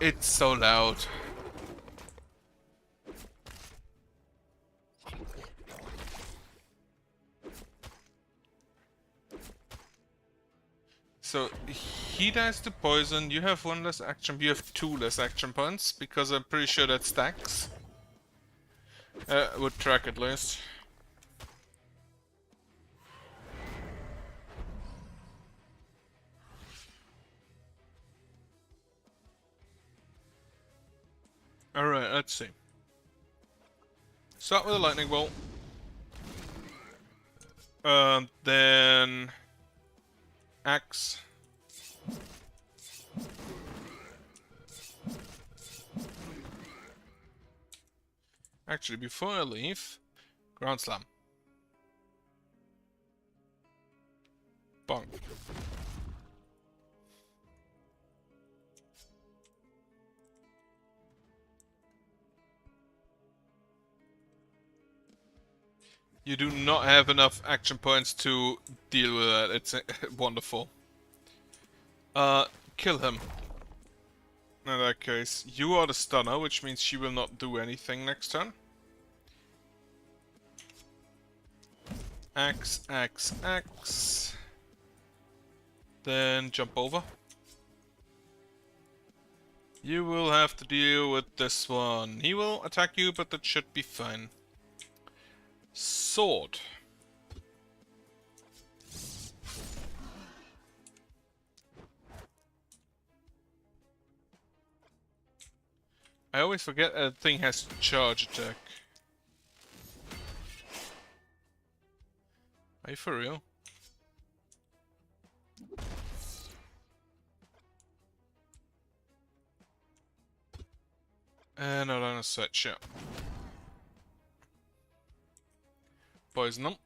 It's so loud. So he dies to poison. You have one less action. You have two less action points because I'm pretty sure that stacks. Would track at least. Alright, let's see. Start with a lightning bolt. Then axe. Actually, before I leave, ground slam. Bonk. You do not have enough action points to deal with that. It's wonderful. Kill him. In that case, you are the stunner, which means she will not do anything next turn. Axe, axe, axe. Then jump over. You will have to deal with this one. He will attack you, but that should be fine. Sword. I always forget that thing has charge attack. Are you for real? No, line of sight, shit. Poison them.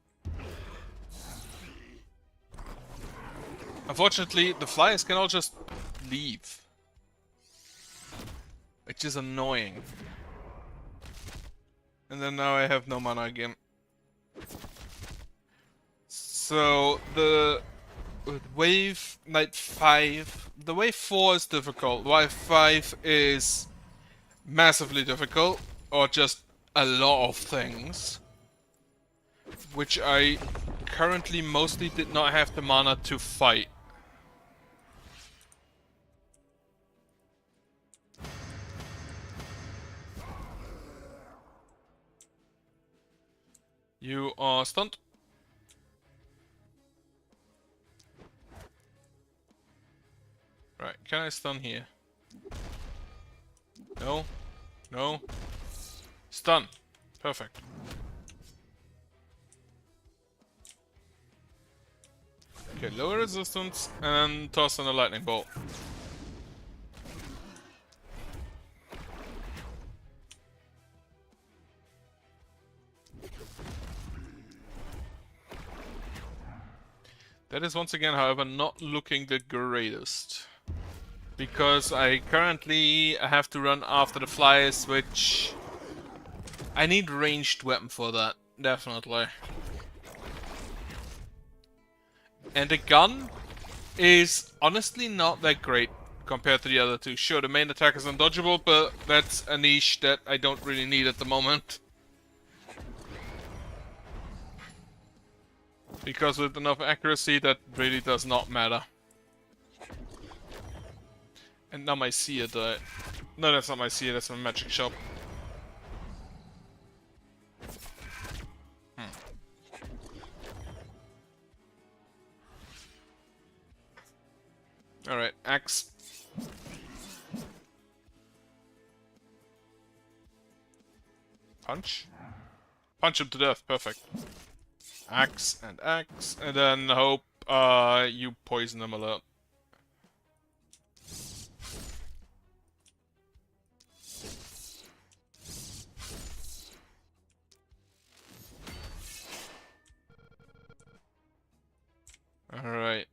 Unfortunately, the flyers can all just leave. Which is annoying. And then now I have no mana again. So, the wave Knight 5... The wave 4 is difficult. Wave 5 is massively difficult. Or just a lot of things. Which I currently mostly did not have the mana to fight. You are stunned. Right, can I stun here? No. No. Stun. Perfect. Okay, lower resistance and toss in a lightning bolt. That is once again, however, not looking the greatest. Because I currently have to run after the flyers, which... I need ranged weapon for that, definitely. And the gun is honestly not that great compared to the other two. Sure, the main attack is undodgeable, but that's a niche that I don't really need at the moment. Because with enough accuracy, that really does not matter. And now my seer died. No, that's not my seer, that's my magic shop. Alright, axe. Punch? Punch him to death, perfect. Axe, and then hope you poison him a lot. Alright.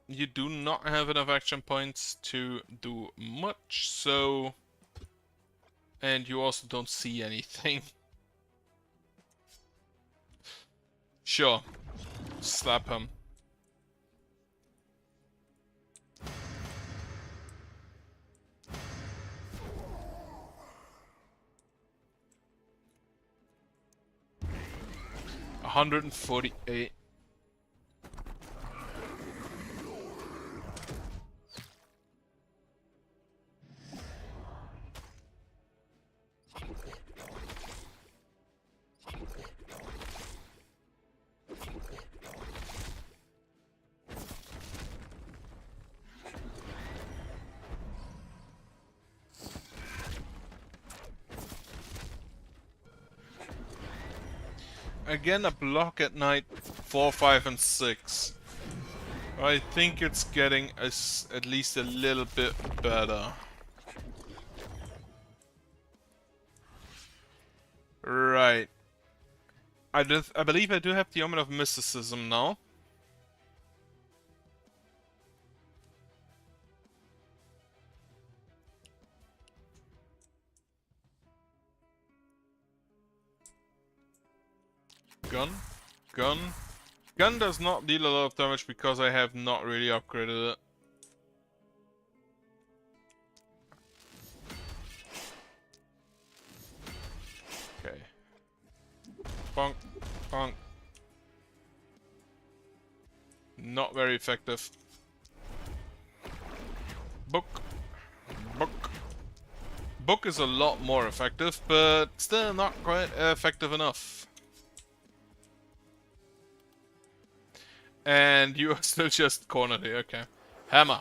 You do not have enough action points to do much, so... And you also don't see anything. Sure. Slap him. $148. Again, a block at night 4, 5, and 6. I think it's getting us at least a little bit better. Right. I believe I do have the Omen of Mysticism now. Gun. Gun. Gun does not deal a lot of damage because I have not really upgraded it. Okay. Bonk. Bonk. Not very effective. Book. Book. Book is a lot more effective, but still not quite effective enough. And you are still just cornered here, okay. Hammer.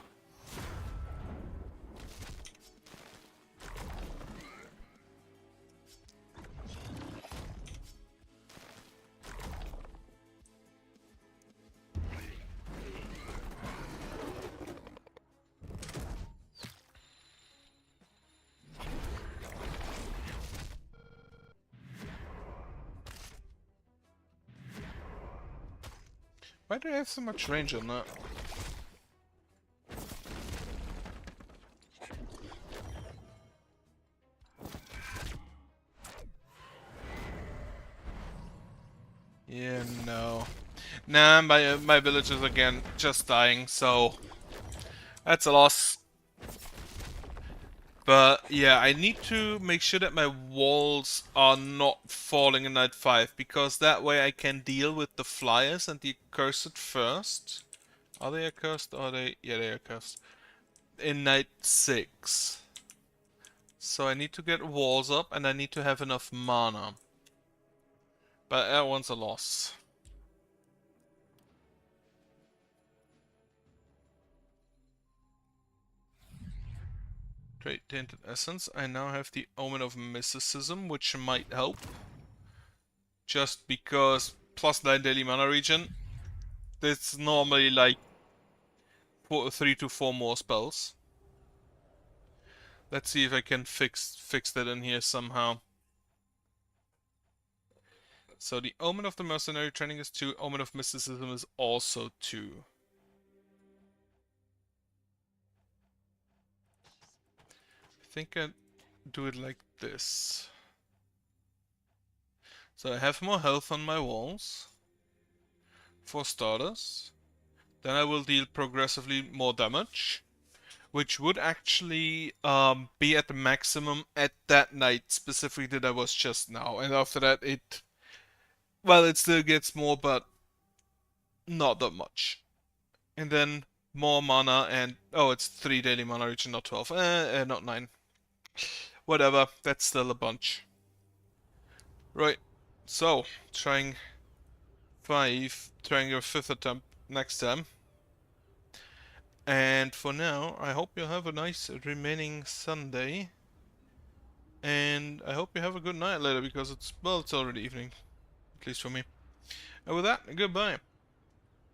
Why do I have so much range on that? Yeah, no. Nah, my villagers again just dying, so that's a loss. But yeah, I need to make sure that my walls are not falling in Night 5, because that way I can deal with the flyers and the accursed first. Are they accursed? Are they? Yeah, they are accursed. In Night 6. So I need to get walls up and I need to have enough mana. But that one's a loss. Great Tainted Essence. I now have the Omen of Mysticism, which might help. Just because plus 9 daily mana regen. It's normally like 3 to 4 more spells. Let's see if I can fix that in here somehow. So the Omen of the Mercenary Training is 2, Omen of Mysticism is also 2. I think I do it like this. So I have more health on my walls, for starters. Then I will deal progressively more damage, which would actually be at the maximum at that night specifically that I was just now. And after that well, it still gets more, but not that much. And then more mana and, oh, it's 3 daily mana regen, not 12, not 9. Whatever, that's still a bunch. Right, so, trying a 5th attempt next time. And for now, I hope you have a nice remaining Sunday. And I hope you have a good night later, because it's already evening. At least for me. And with that, goodbye.